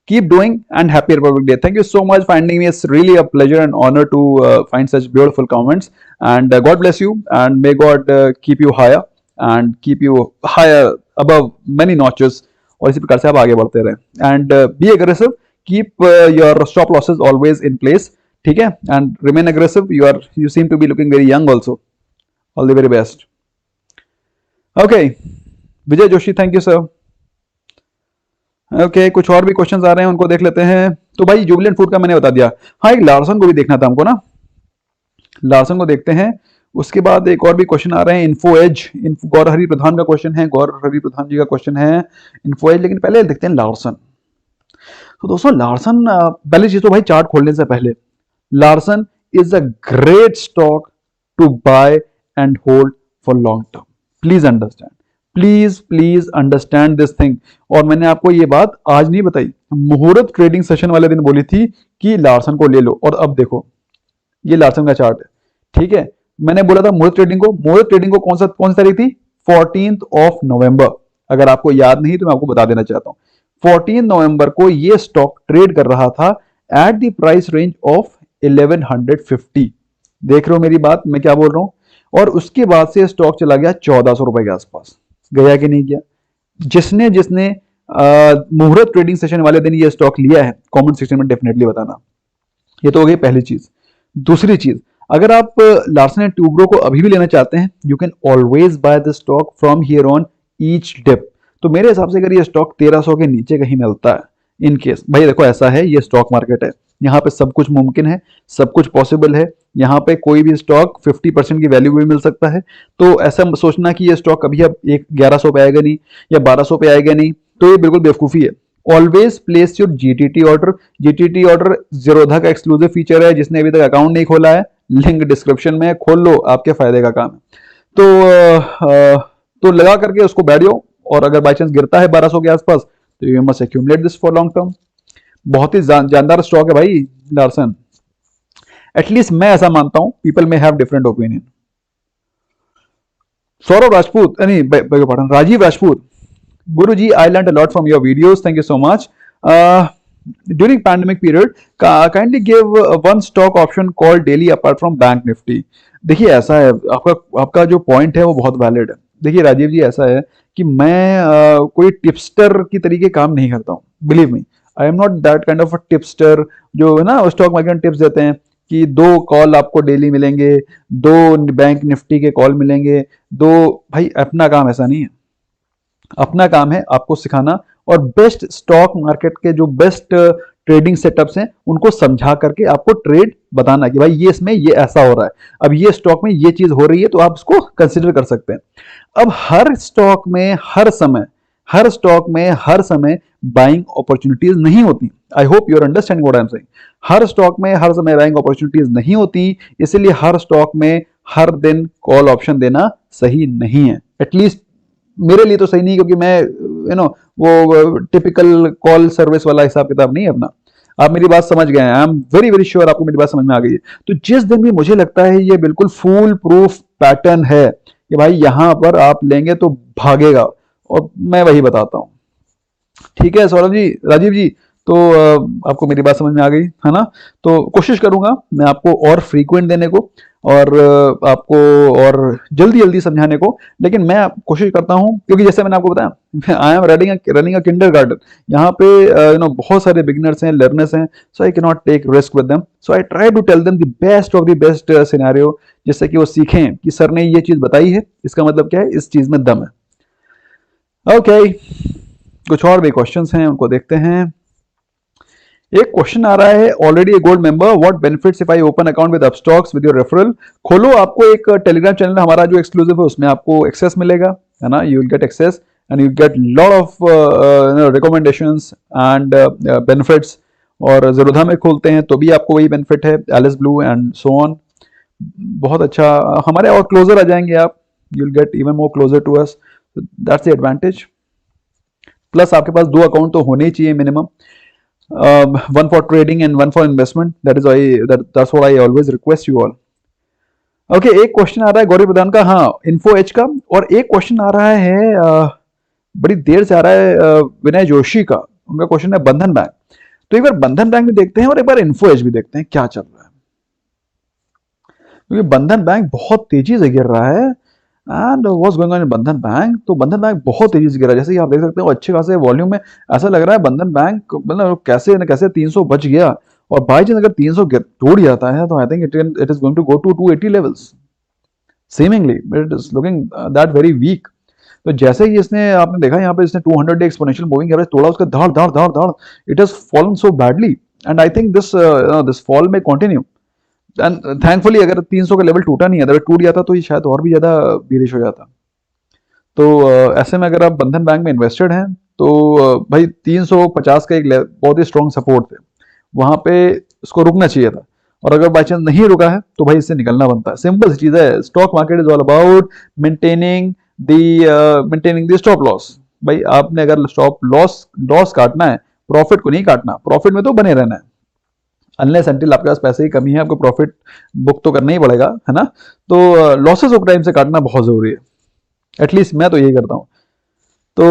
Keep doing, and happy Republic Day. Thank you so much, Finding me. It's really a pleasure and honor to find such beautiful comments. And God bless you, and may God keep you higher and keep you higher above many notches. और इसी प्रकार से आप आगे बढ़ते रहें, and be aggressive, keep your stop losses always in place, ठीक है, and remain aggressive. You seem to be looking very young also. All the very best. Okay, Vijay Joshi, thank you sir. Okay, कुछ और भी क्वेश्चंस आ रहे हैं, उनको देख लेते हैं. तो भाई जुबिलेंट फूड का मैंने बता दिया. हाँ, एक लार्सन को भी देखना था हमको ना, लार्सन को देखते हैं. उसके बाद एक और भी क्वेश्चन आ रहे हैं, इन्फो एज, गौर हरि प्रधान का क्वेश्चन है, गौर हरि प्रधान जी का क्वेश्चन है, इन्फो एज. लेकिन पहले देखते हैं लार्सन. तो दोस्तों लार्सन, पहली चीज तो भाई चार्ट खोलने से पहले, Larsen is a great stock to buy and hold for long term. Please understand, please understand this thing. और मैंने आपको ये बात आज नहीं बताई, मुहूर्त ट्रेडिंग सेशन वाले दिन बोली थी कि लार्सन को ले लो, और अब देखो ये लार्सन का चार्ट है, ठीक है. मैंने बोला था मुहूर्त ट्रेडिंग को कौन सी तारीख थी? 14 नवंबर. अगर आपको याद नहीं तो मैं आपको बता देना चाहता हूं, 14 नवंबर को ये स्टॉक ट्रेड कर रहा था at the price range of 1150. देख रहे हो मेरी बात, मैं क्या बोल रहा हूं. और उसके बाद से स्टॉक चला गया 1400 रुपए के आसपास. गया कि नहीं गया? जिसने जिसने मुहूर्त ट्रेडिंग सेशन वाले दिन ये स्टॉक लिया है, कमेंट सेक्शन में डेफिनेटली बताना. ये तो हो गई पहली चीज. दूसरी चीज, अगर आप लार्सन एंड ट्यूब्रो को अभी भी लेना चाहते हैं, you can always buy the stock from here on each dip. तो मेरे हिसाब से अगर ये स्टॉक 1300 के नीचे कहीं मिलता है, इन केस, भाई देखो ऐसा है, ये स्टॉक मार्केट है, यहाँ पे सब कुछ मुमकिन है, सब कुछ पॉसिबल है. यहाँ पे कोई भी स्टॉक 50% की वैल्यू भी मिल सकता है. तो ऐसा सोचना कि ये स्टॉक कभी अब 1100 पे आएगा नहीं या 1200 पे आएगा नहीं, तो ये बिल्कुल बेवकूफी है. Always place your GTT order. GTT order Zerodha का एक्सक्लूसिव फीचर है. जिसने अभी तक अकाउंट नहीं खोला है, लिंक डिस्क्रिप्शन में, खोल लो, आपके फायदे का काम है. तो लगा करके उसको बैठ जाओ, और अगर बाई चांस गिरता है 1200 के आसपास, तो you must accumulate this for long term. बहुत ही जानदार स्टॉक है भाई लार्सन, एटलीस्ट मैं ऐसा मानता हूं. People may have different opinion. Saurabh Rajput, नहीं pardon, Rajiv Rajput, Guruji, I learned a lot from your videos. Thank you so much. During pandemic period, kindly give one stock option called daily apart from Bank Nifty. देखिए ऐसा है, आपका जो point है वो बहुत valid है. देखिए राजीव जी, ऐसा है कि मैं कोई टिप्सटर की तरीके काम नहीं करता हूँ. Believe me, I am not that kind of a tipster जो है ना स्टॉक मार्केट में टिप्स देते हैं कि 2 कॉल आपको डेली मिलेंगे, 2 बैंक निफ्टी के कॉल मिलेंगे, 2. भाई अपना काम ऐसा नहीं है. अपना काम है आपको सिखाना, और बेस्ट स्टॉक मार्केट के जो बेस्ट ट्रेडिंग सेटअप्स हैं उनको समझा करके आपको ट्रेड बताना कि भाई ये इसमें ये ऐसा हो रहा है, अब ये स्टॉक में ये चीज हो रही है, तो आप इसको कंसिडर कर सकते हैं. अब हर स्टॉक में हर समय बाइंग अपॉर्चुनिटीज नहीं होती. I hope you are understanding what I am saying. हर स्टॉक में हर समय बाइंग अपॉर्चुनिटीज नहीं होती, इसलिए हर स्टॉक में हर दिन कॉल ऑप्शन देना सही नहीं है. एटलीस्ट मेरे लिए तो सही नहीं, क्योंकि मैं वो टिपिकल कॉल सर्विस वाला हिसाब किताब नहीं है अपना. आप मेरी बात समझ गए हैं. I am very very sure आपको मेरी बात समझ में आ गई है. तो जिस दिन भी मुझे लगता है ये बिल्कुल फुल प्रूफ पैटर्न है कि भाई यहां पर आप लेंगे तो भागेगा, और मैं वही बताता हूं. ठीक है सौरभ जी, राजीव जी, तो आपको मेरी बात समझ में आ गई है ना. तो कोशिश करूंगा मैं आपको और फ्रीक्वेंट देने को, और आपको और जल्दी जल्दी समझाने को. लेकिन मैं कोशिश करता हूं, क्योंकि जैसे मैंने आपको बताया, I am running a kindergarten. यहाँ पे बहुत सारे बिगिनर्स हैं, लर्नर्स हैं, so I can not take risk with them. So I try to tell them the best of the best scenario, जिससे कि वो सीखें कि सर ने ये चीज बताई है, इसका मतलब क्या है, इस चीज में दम है. ओके, कुछ और भी क्वेश्चंस हैं, उनको देखते हैं. एक क्वेश्चन आ रहा है, already A gold member, what benefits if I open account with Upstox with your referral. खोलो, आपको एक टेलीग्राम चैनल हमारा जो एक्सक्लूसिव है उसमें आपको एक्सेस मिलेगा, है ना. You will get access and you get lot of recommendations and benefits और ज़ेरोधा में खोलते हैं तो भी आपको वही बेनिफिट है, Alice Blue and so on. बहुत अच्छा, हमारे और क्लोजर आ जाएंगे आप, you will get even more closer to us, that's the advantage. Plus आपके पास 2 अकाउंट तो होने ही चाहिए minimum, one for trading and one for investment, that is why that's what I always request you all। Okay एक question आ रहा है गौरी प्रधान का, हाँ इन्फो एज का, और एक क्वेश्चन आ रहा है बड़ी देर से आ रहा है विनय जोशी का, उनका क्वेश्चन है बंधन बैंक। तो एक बार बंधन बैंक भी देखते हैं और एक बार इन्फो एज भी देखते हैं क्या चल रहा है, क्योंकि बंधन बैंक बहुत तेजी से गिर रहा है। एंड व्हाट्स गोइंग ऑन इन बंधन बैंक, तो बंधन बैंक बहुत तेजी से गिरा है, जैसे कि आप देख सकते हो अच्छे खासे वॉल्यूम में। ऐसा लग रहा है बंधन बैंक मतलब कैसे न कैसे 300 बच गया, और बाई चांस अगर 300 टूट जाता है तो I think it is going to go to 280 levels seemingly, but it is looking that very weak। तो जैसे ही इसने, आपने देखा यहाँ पे इसने 200 डे एक्सपोनेंशियल मूविंग एवरेज तोड़ा, उसका धाड़ धाड़ धाड़ धाड़, it has fallen so badly, and I think this fall may continue. And thankfully अगर 300 का लेवल टूटा नहीं है, अगर टूट जाता तो ये शायद और भी ज्यादा बीरिश हो जाता। तो ऐसे में अगर आप बंधन बैंक में इन्वेस्टेड हैं तो भाई 350 का एक बहुत ही स्ट्रॉन्ग सपोर्ट थे, वहां पे इसको रुकना चाहिए था, और अगर बाई चांस नहीं रुका है तो भाई इससे निकलना बनता है। सिंपल सी चीज है, stock market is all about maintaining the stop loss. भाई आपने अगर स्टॉप लॉस काटना है, प्रॉफिट को नहीं काटना, प्रॉफिट में तो बने रहना है, अनलेस अंटिल आपके पास पैसे की कमी है, आपको प्रॉफिट बुक तो करना ही पड़ेगा, है ना। तो लॉसेस ऑफ टाइम से काटना बहुत जरूरी है, एटलीस्ट मैं तो यही करता हूँ। तो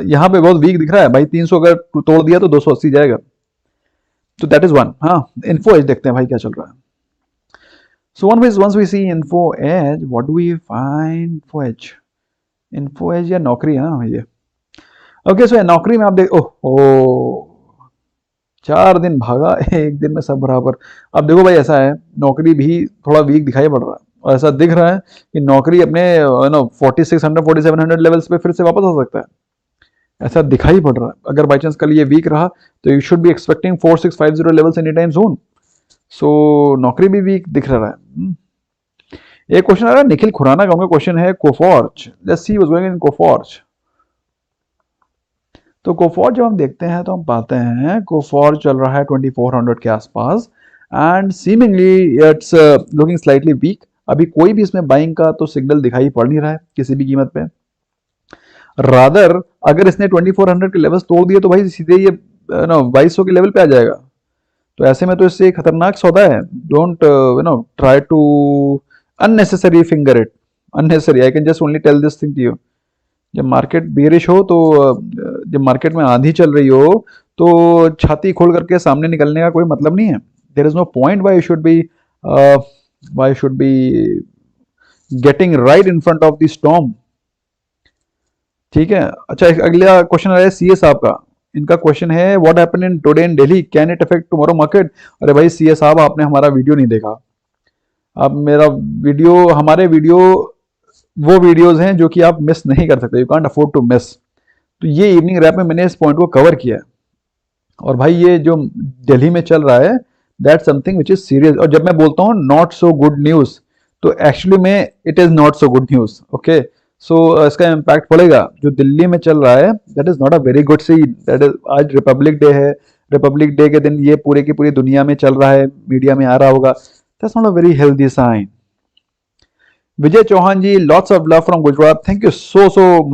यहाँ पे बहुत वीक दिख रहा है भाई, 300 अगर तोड़ दिया तो 280 जाएगा, तो दैट इज वन। हाँ इन्फो एज देखते हैं भाई क्या चल रहा है। सो once we see info edge, what do we find info edge या नौकरी है ना ये। ओके सो नौकरी में आप देख, ओह 4 दिन भागा, एक दिन में सब बराबर। अब देखो भाई ऐसा है, नौकरी भी थोड़ा वीक दिखाई पड़ रहा है, और ऐसा दिख रहा है कि नौकरी अपने 4600 4700 लेवल्स पे फिर से वापस आ सकता है, ऐसा दिखाई पड़ रहा है। अगर बाई चांस कल ये वीक रहा तो you should be expecting 4650 levels any time soon. So नौकरी भी वीक दिख रहा है। एक क्वेश्चन आ रहा है निखिल खुराना का, उनका क्वेश्चन है Coforge, let's see what's going in Coforge. तो कोफॉर्ज जब हम देखते हैं तो हम पाते हैं कोफॉर्ज चल रहा है 2400 के आसपास, and seemingly it's looking slightly weak. अभी कोई भी इसमें बाइंग का तो सिग्नल दिखाई पड़ नहीं रहा है किसी भी कीमत पे। रादर अगर इसने 2400 के लेवल्स तोड़ दिए तो भाई सीधे ये 2200 के लेवल पे आ जाएगा, तो ऐसे में तो इससे खतरनाक सौदा है। Don't try to unnecessary finger it, unnecessary, I can just only tell this thing to you. जब मार्केट बेरिश हो तो जब मार्केट में आंधी चल रही हो तो छाती खोल करके सामने निकलने का कोई मतलब नहीं है। There is no point why should be getting right in front of the storm. ठीक है, अच्छा अगला क्वेश्चन आ रहा है सीए साहब का, इनका क्वेश्चन है what happened in today in Delhi, can it affect tomorrow market. अरे भाई सीए साहब आपने हमारा वीडियो नहीं देखा, आप मेरा वीडियो, हमारे वीडियो वो वीडियोस हैं जो कि आप मिस नहीं कर सकते, you can't afford to miss. तो ये इवनिंग रैप में मैंने इस पॉइंट को कवर किया है, और भाई ये जो दिल्ली में चल रहा है that something which is serious. और जब मैं बोलता हूँ नॉट सो गुड न्यूज, तो एक्चुअली में it is not so good news. Okay so इसका इम्पैक्ट पड़ेगा जो दिल्ली में चल रहा है, that is not a very good scene. That is, आज रिपब्लिक डे है, रिपब्लिक डे के दिन ये पूरे की पूरी दुनिया में चल रहा है, मीडिया में आ रहा होगा, that's not a very healthy sign. Vijay Chauhan ji, lots of love from Gujarat. Thank you so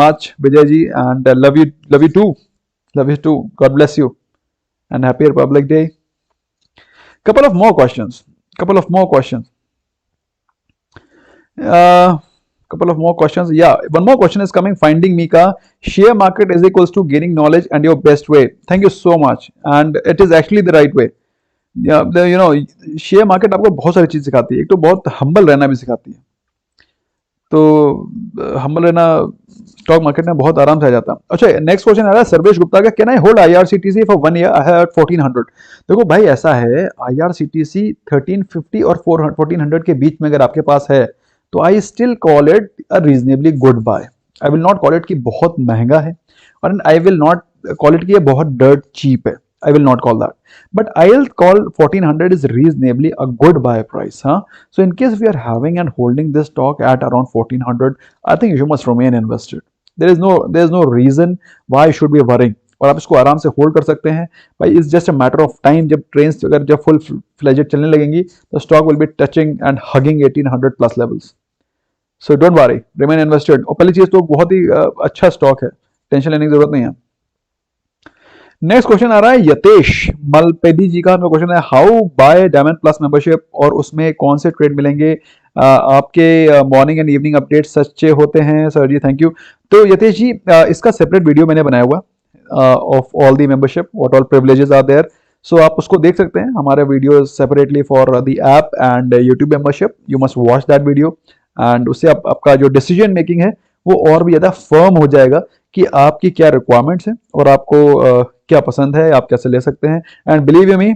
much, Vijay ji, and love you too. Love you too. God bless you, and happy Republic Day. Couple of more questions. Couple of more questions. Yeah, one more question is coming. Finding Mika, share market is equals to gaining knowledge and your best way. Thank you so much, and it is actually the right way. Share market आपको बहुत सारी चीज सिखाती है, एक तो बहुत humble रहना भी सिखाती है। तो हम्बल रहना स्टॉक मार्केट में बहुत आराम से आ जाता है। अच्छा नेक्स्ट क्वेश्चन आ रहा है सर्वेश गुप्ता का, can I hold IRCTC for 1 year, I have 1400। देखो भाई ऐसा है, आईआरसीटीसी 1350 और 1400 के बीच में अगर आपके पास है तो I still call it a reasonably good buy. I will not call it कि बहुत महंगा है, और I will not call it कि ये बहुत डर्ट चीप है। I will not call that, but I'll call 1400 is reasonably a good buy price, huh? So in case if you are having and holding this stock at around 1400, I think you must remain invested. There is no reason why you should be worrying. और आप इसको आराम से hold कर सकते हैं भाई। Is just a matter of time, जब ट्रेन अगर जब फुल फ्लेजेड चलने लगेंगी तो stock will be touching and hugging 1800 plus levels. So don't worry, remain invested. और पहली चीज तो बहुत ही अच्छा स्टॉक है, टेंशन लेने की जरूरत नहीं है। नेक्स्ट क्वेश्चन आ रहा है यतेश मलपेदी जी का क्वेश्चन है, how by diamond plus membership, और उसमें कौन से ट्रेड मिलेंगे। आपके मॉर्निंग एंड इवनिंग अपडेट सच्चे होते हैं सर जी, थैंक यू। तो यतेश जी इसका सेपरेट वीडियो मैंने बनाया हुआ of all the membership, what all privileges are there. So आप उसको देख सकते हैं, हमारे video separately for the app and YouTube membership, you must watch that video. And उससे आपका जो डिसीजन मेकिंग है वो और भी ज़्यादा फर्म हो जाएगा कि आपकी क्या रिक्वायरमेंट्स हैं और आपको क्या पसंद है, आप कैसे ले सकते हैं। एंड बिलीव यू मी,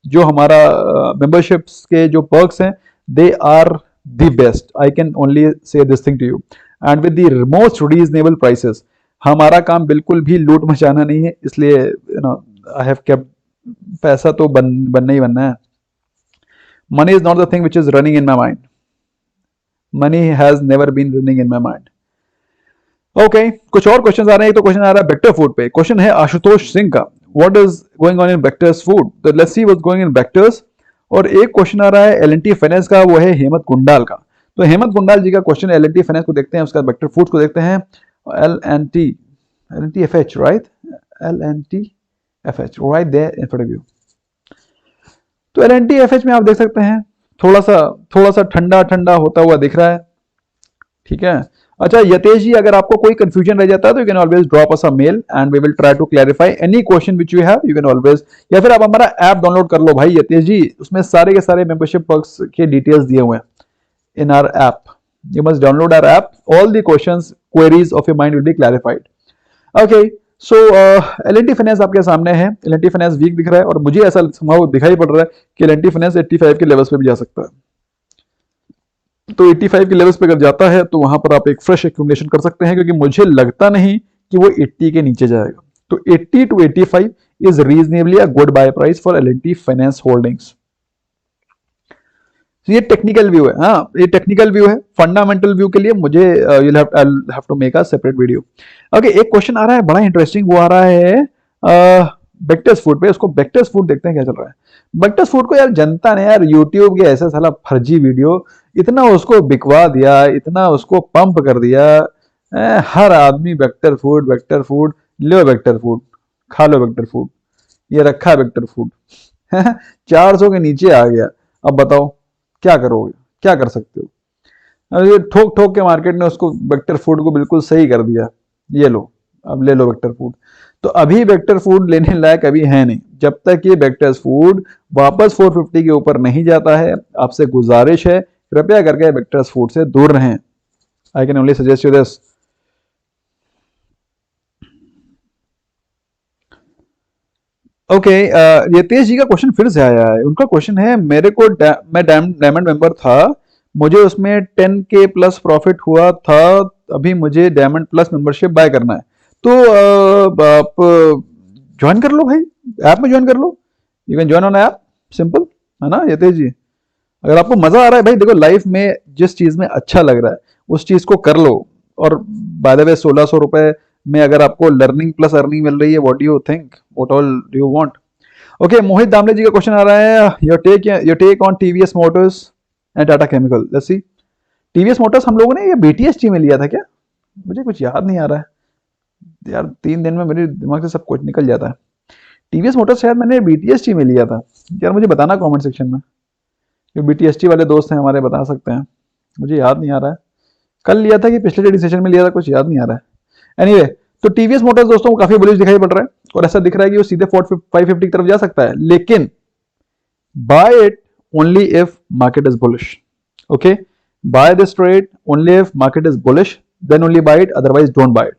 जो हमारा मेंबरशिप्स के जो पर्क्स हैं they are the best, I can only say this thing to you, and with the most reasonable prices. हमारा काम बिल्कुल भी लूट मचाना नहीं है, इसलिए you know I have kept, पैसा तो बनना ही बनना है। Money is not the thing which is running in my mind, money has never been running in my mind. Okay, कुछ और क्वेश्चन आ रहे हैं। तो क्वेश्चन आ रहा है वेक्टर फूड पे, क्वेश्चन है आशुतोष सिंह का, what is going on in vectors food, तो let's see what's going in vectors. और एक क्वेश्चन आ रहा है एल&टी फाइनेंस का, वो है हेमंत कुंडाल का। तो हेमंत कुंडाल जी का क्वेश्चन है, एल&टी फाइनेंस को देखते हैं, उसका वेक्टर फूड को देखते हैं। L&T FH, right, L&T FH right there in front of you. तो एल&टी एफएच में आप देख सकते हैं थोड़ा सा ठंडा ठंडा होता हुआ दिख रहा है, ठीक है। अच्छा यतेश जी, अगर आपको कोई कंफ्यूजन रह जाता है तो you can always drop us a mail and we will try to clarify any question which you have, you can always, या फिर आप हमारा ऐप डाउनलोड कर लो भाई यतेश जी, उसमें सारे के सारे मेंबरशिप पर्क्स के डिटेल्स दिए हुए हैं in our app. You must download our app, all the questions queries of your mind will be clarified. Okay, so L&T Finance आपके सामने है। एल&टी फाइनेंस वीक दिख रहा है और मुझे ऐसा संभव दिखाई पड़ रहा है कि एल&टी फाइनेंस 85 के लेवल्स पे भी जा सकता है। तो 85 के लेवल्स पे अगर जाता है तो वहां पर आप एक फ्रेश एक्यूमुलेशन कर सकते हैं, क्योंकि मुझे लगता नहीं कि वो 80 के नीचे जाएगा। तो 80 to 85 is reasonably a good buy price for L&T Finance Holdings. ये टेक्निकल व्यू है, हाँ ये टेक्निकल व्यू है। फंडामेंटल व्यू के लिए मुझे you'll have to make a separate video। Okay, एक क्वेश्चन आ रहा है बड़ा इंटरेस्टिंग, वो आ रहा है बेक्टर्स फूड पे, उसको बेक्टर्स फूड देखते हैं क्या चल रहा है। बेक्टर्स फूड को यार जनता ने यार यूट्यूब के ऐसा साला फर्जी वीडियो इतना उसको बिकवा दिया, इतना उसको पंप कर दिया। हर आदमी वेक्टर फूड, लो वेक्टर फूड, खा लो वेक्टर फूड, ये रखा वेक्टर फूड 400 के नीचे आ गया। अब बताओ क्या करोगे, क्या कर सकते हो। अब ये ठोक ठोक के मार्केट ने उसको वेक्टर फूड को बिल्कुल सही कर दिया, ये लो अब ले लो वेक्टर फूड। तो अभी वेक्टर फूड लेने लायक अभी है नहीं, जब तक ये वेक्टर्स फूड वापस 450 के ऊपर नहीं जाता है। आपसे गुजारिश है कृपया करके वेक्टर्स फूड से दूर रहें। I can only suggest you this. Okay, Yatesh ji का क्वेश्चन फिर से आया है। उनका क्वेश्चन है, मेरे को मैं डायमंड मेंबर था, मुझे उसमें 10K प्लस प्रॉफिट हुआ था, अभी मुझे डायमंड प्लस मेंबरशिप बाय करना है। तो आप ज्वाइन कर लो भाई, ऐप में ज्वाइन कर लो, you can join on app, simple है ना यतेश जी। अगर आपको मजा आ रहा है भाई, देखो लाइफ में जिस चीज में अच्छा लग रहा है उस चीज को कर लो। और बाय द वे 1600 रुपए में अगर आपको लर्निंग प्लस अर्निंग मिल रही है, what do you think, what all do you want. Okay, Mohit Damle ji का क्वेश्चन आ रहा है, your take on TVS Motors and Tata chemical. Let's see, TVS Motors हम लोगों ने ये बीटीएसटी में लिया था क्या, मुझे कुछ याद नहीं आ रहा है यार, 3 दिन में मेरे दिमाग से सब कुछ निकल जाता है। टीवीएस मोटर्स शायद मैंने बीटीएसटी में लिया था यार, मुझे बताना कमेंट सेक्शन में, जो बीटीएसटी वाले दोस्त हैं हमारे बता सकते हैं, मुझे याद नहीं आ रहा है। कल लिया था कि पिछले ट्रेडिंग सेशन में लिया था, कुछ याद नहीं आ रहा है। एनीवे, तो टीवीएस मोटर्स दोस्तों को काफी बुलिश दिखाई पड़ रहा है और ऐसा दिख रहा है कि वो सीधे 550 की तरफ जा सकता है, लेकिन buy it only if market is bullish. Okay, buy this trade only if market is bullish, then only buy it, otherwise don't buy it.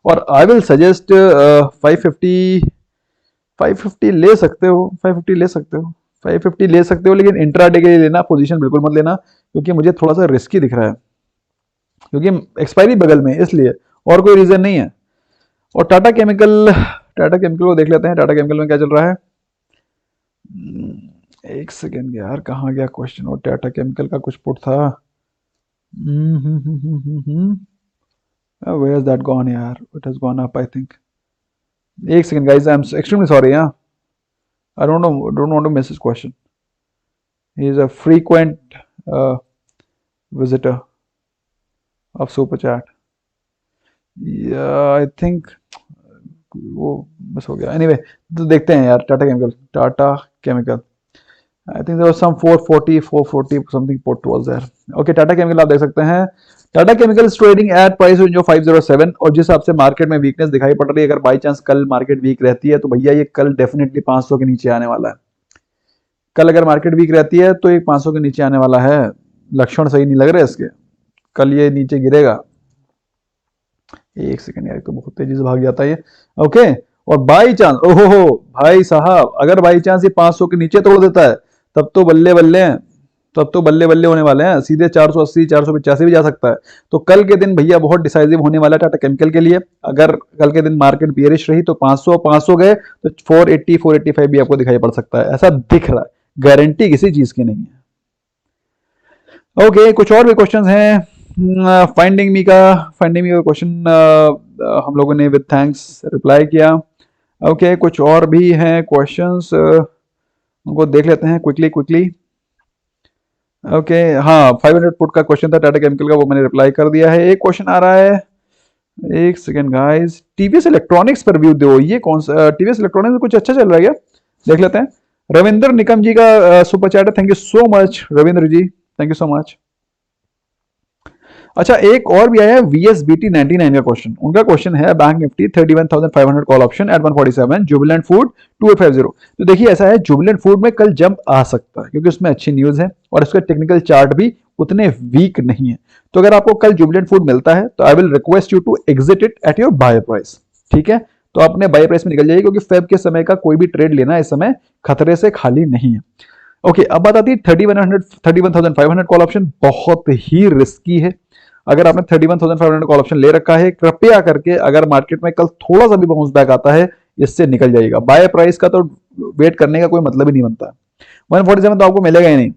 और आई विल सजेस्ट 550 ले सकते हो, 550 ले सकते हो, 550 ले सकते हो, लेकिन इंट्राडे के लिए लेना, पोजीशन बिल्कुल मत लेना, क्योंकि मुझे थोड़ा सा रिस्की दिख रहा है, क्योंकि एक्सपायरी बगल में, इसलिए और कोई रीजन नहीं है। और टाटा केमिकल को देख लेते हैं, टाटा केमिकल में क्या चल रहा है। एक सेकेंड यार, कहाँ गया क्वेश्चन, और टाटा केमिकल का कुछ पुट था, वेयर इज दैट गॉन यार, it has gone up I think. एक second guys, I am extremely sorry. हाँ, I don't want to miss this question. He is a frequent visitor of super chat. I think वो miss हो गया। Anyway, तो देखते हैं यार। Tata chemical, Tata chemical, I think there was some 440 something put was there. Okay, Tata chemical आप देख सकते हैं। Tata chemical trading at price range of 507, और जिस हिसाब से मार्केट में वीकनेस दिखाई पड़ रही है, अगर बाई चांस कल मार्केट वीक रहती है तो भैया ये कल डेफिनेटली 500 के नीचे आने वाला है। कल अगर मार्केट वीक रहती है तो ये 500 के नीचे आने वाला है। लक्षण सही नहीं लग रहे इसके, कल ये नीचे गिरेगा। एक सेकंड यार, तो बहुत तेजी से भाग जाता है ये। ओके, और बाई चांस, ओहो हो भाई साहब, अगर बाई चांस ये 500 के नीचे तोड़ देता है तब तो बल्ले बल्ले हैं, तब तो बल्ले बल्ले होने वाले हैं। सीधे 480 485 भी जा सकता है। तो कल के दिन भैया बहुत डिसाइसिव होने वाला है टाटा केमिकल के लिए। अगर कल के दिन मार्केट बियरिश रही तो 500 गए तो 480 485 भी आपको दिखाई पड़ सकता है, ऐसा दिख रहा है। गारंटी किसी चीज की नहीं है। ओके, कुछ और भी क्वेश्चन हैं। फाइंडिंग मी का क्वेश्चन हम लोगों ने विद थैंक्स रिप्लाई किया। ओके, कुछ और भी हैं क्वेश्चंस, उनको देख लेते हैं क्विकली। ओके, हाँ, 500 पुट का क्वेश्चन था टाटा केमिकल का, वो मैंने रिप्लाई कर दिया है। एक क्वेश्चन आ रहा है, एक सेकंड गाइस, टीवीएस इलेक्ट्रॉनिक्स पर व्यू दो। ये कौन सा टीवीएस इलेक्ट्रॉनिक्स में कुछ अच्छा चल रहा है क्या? देख लेते हैं। रविंद्र निकम जी का सुपर चैट है, thank you so much Ravindra ji, thank you so much. अच्छा, एक और भी आया है VSBT 99 का क्वेश्चन। उनका क्वेश्चन है Bank Nifty 31,500 call option at 147, Jubilant Food 2850। तो देखिए ऐसा है, जुबिलेंट फूड में कल जंप आ सकता है क्योंकि उसमें अच्छी न्यूज है और इसका टेक्निकल चार्ट भी उतने वीक नहीं है। तो अगर आपको कल जुबिलेंट फूड मिलता है तो I will request you to exit it at your buy price. ठीक है, तो अपने बाय प्राइस में निकल जाइए क्योंकि फेब के समय का कोई भी ट्रेड लेना इस समय खतरे से खाली नहीं है। ओके, अब बात आती है 31,500 कॉल ऑप्शन। बहुत ही रिस्की है। अगर आपने 31,500 कॉल ऑप्शन ले रखा है, कृपया करके अगर मार्केट में कल थोड़ा सा भी बाउंस बैक आता है, इससे निकल जाइएगा। बाय प्राइस का तो वेट करने का कोई मतलब ही नहीं बनता। 147 तो आपको मिलेगा ही नहीं।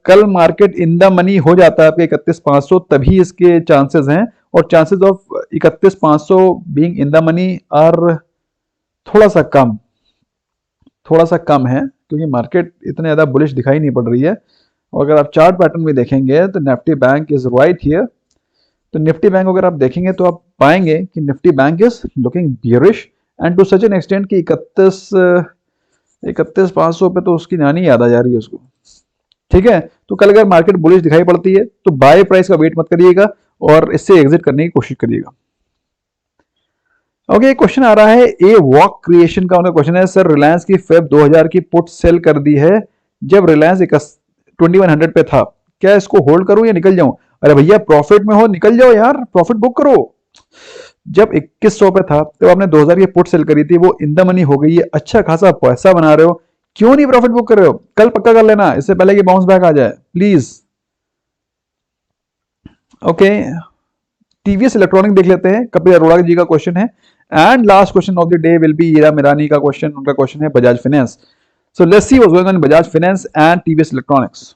कल मार्केट इन द मनी हो जाता है आपके 31,500, तभी इसके चांसेस हैं। और chances of 31,500 being in the money are थोड़ा सा कम है क्योंकि मार्केट इतने ज्यादा बुलिश दिखाई नहीं पड़ रही है। और अगर आप चार्ट पैटर्न भी देखेंगे तो Nifty Bank is right here. तो निफ्टी बैंक अगर आप देखेंगे तो आप पाएंगे कि Nifty Bank is looking bearish and to such an extent कि 31,500 पे तो उसकी नानी याद आ जा रही है उसको। ठीक है, तो कल अगर मार्केट बुलिश दिखाई पड़ती है तो बाय प्राइस का वेट मत करिएगा और इससे एग्जिट करने की कोशिश करिएगा। ओके, क्वेश्चन आ रहा है ए वॉक क्रिएशन का। उनका क्वेश्चन है, सर रिलायंस की फेब 2000 की पुट सेल कर दी है जब रिलायंस 2100 पे था, क्या इसको होल्ड करूं या निकल जाऊं? अरे भैया, प्रॉफिट में हो निकल जाओ यार, प्रॉफिट बुक करो। जब 2100 पे था तो आपने 2000 की पुट सेल करी थी, वो इन द मनी हो गई है, अच्छा खासा पैसा बना रहे हो, क्यों नहीं प्रॉफिट बुक कर रहे हो? कल पक्का कर लेना इससे पहले कि बाउंस बैक आ जाए प्लीज। ओके, टीवीएस इलेक्ट्रॉनिक देख लेते हैं, कपिल अरोड़ा जी का क्वेश्चन है। And last question of the day will be Ira Mirani का क्वेश्चन। उनका क्वेश्चन है Bajaj finance. So let's see what's going on Bajaj finance and TVS electronics.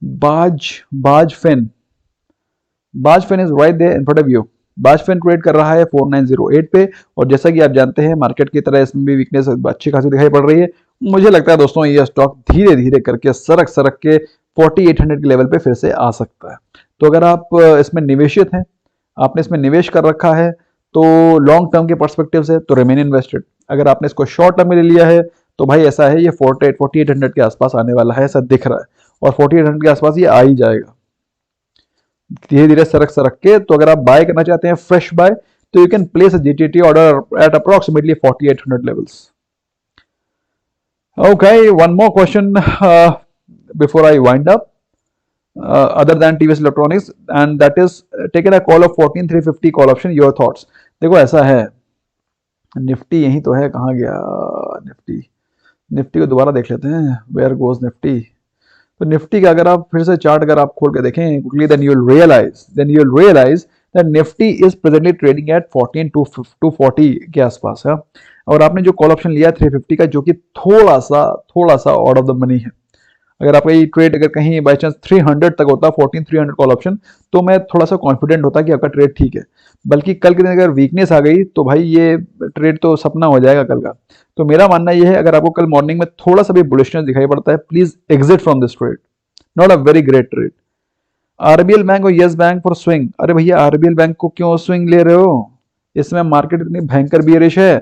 Baj fin is right there in front of you. Baj fin trade कर रहा है 4908 पे, और जैसा कि आप जानते हैं मार्केट की तरह इसमें भी वीकनेस अच्छी खासी दिखाई पड़ रही है। मुझे लगता है दोस्तों ये स्टॉक धीरे धीरे करके सरक के 4800 के लेवल पे फिर से आ सकता है। तो अगर आप इसमें निवेशित हैं, आपने इसमें निवेश कर रखा है, तो लॉन्ग टर्म के पर्सपेक्टिव से तो रिमेन इन्वेस्टेड। अगर आपने इसको शॉर्ट टर्म में ले लिया है तो भाई ऐसा है, ये 4800 के आसपास आने वाला है, ऐसा दिख रहा है, और 4800 के आसपास ये आ ही जाएगा धीरे धीरे सरक के। तो अगर आप बाय करना चाहते हैं फ्रेश बाय, तो you can place a GTT order at approximately 4800 levels. Okay, one more question before I wind up. Other than TVS Electronics, and that is taken a call of 14,350 call option. Your thoughts? देखो ऐसा है, Nifty यही तो है, कहाँ गया Nifty को दोबारा देख लेते हैं। Where goes Nifty? तो निफ्टी का अगर आप फिर से चार्ट अगर आप खोल के देखें quickly, then you'll realize that Nifty is presently trading at 14,240 के आसपास है। और आपने जो कॉल ऑप्शन लिया 350 का, जो कि थोड़ा सा आउट ऑफ द मनी है। अगर आपका ये ट्रेड अगर कहीं बाई चांस 300 तक होता, 14300 कॉल ऑप्शन, तो मैं थोड़ा सा कॉन्फिडेंट होता कि आपका ट्रेड ठीक है। बल्कि कल के दिन अगर वीकनेस आ गई तो भाई ये ट्रेड तो सपना हो जाएगा कल का। तो मेरा मानना ये है, अगर आपको कल मॉर्निंग में थोड़ा सा भी बुलिशनेस दिखाई पड़ता है, please exit from this trade, not a very great trade. RBL bank और यस बैंक फॉर स्विंग, अरे भैया आरबीएल बैंक को क्यों स्विंग ले रहे हो, इसमें मार्केट इतनी भयंकर बियरिश है।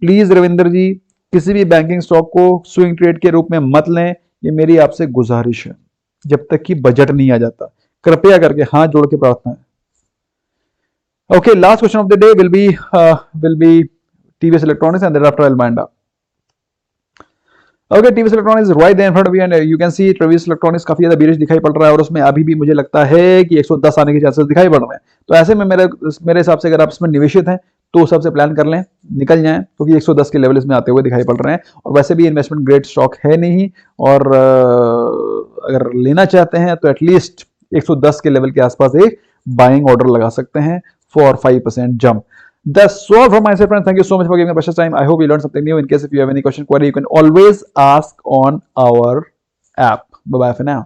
प्लीज रविंदर जी, किसी भी बैंकिंग स्टॉक को स्विंग ट्रेड के रूप में मत लें, ये मेरी आपसे गुजारिश है, जब तक कि बजट नहीं आ जाता, कृपया करके हाथ जोड़ के प्रार्थना है। Okay, last question of the day will B TVS electronics and thereafter I'll wind up. Okay, TVS Electronics is right there in front of you and you can see TVS Electronics काफी ज्यादा bearish दिखाई पड़ रहा है और उसमें अभी भी मुझे लगता है कि 110 आने के चांसेस दिखाई पड़ रहे हैं। तो ऐसे में मेरे हिसाब से अगर आप इसमें निवेशित हैं तो उस हिसाब से प्लान कर लें, निकल जाएं, क्योंकि 110 के लेवल इसमें आते हुए दिखाई पड़ रहे हैं और वैसे भी इन्वेस्टमेंट ग्रेड स्टॉक है नहीं, और अगर लेना चाहते हैं तो एटलीस्ट 110 के लेवल के आसपास एक बाइंग ऑर्डर लगा सकते हैं for 5% jump. That's all from my side, friends. Thank you so much for giving me precious time. I hope you learned something new. In case if you have any question, query, you can always ask on our app. Bye bye for now.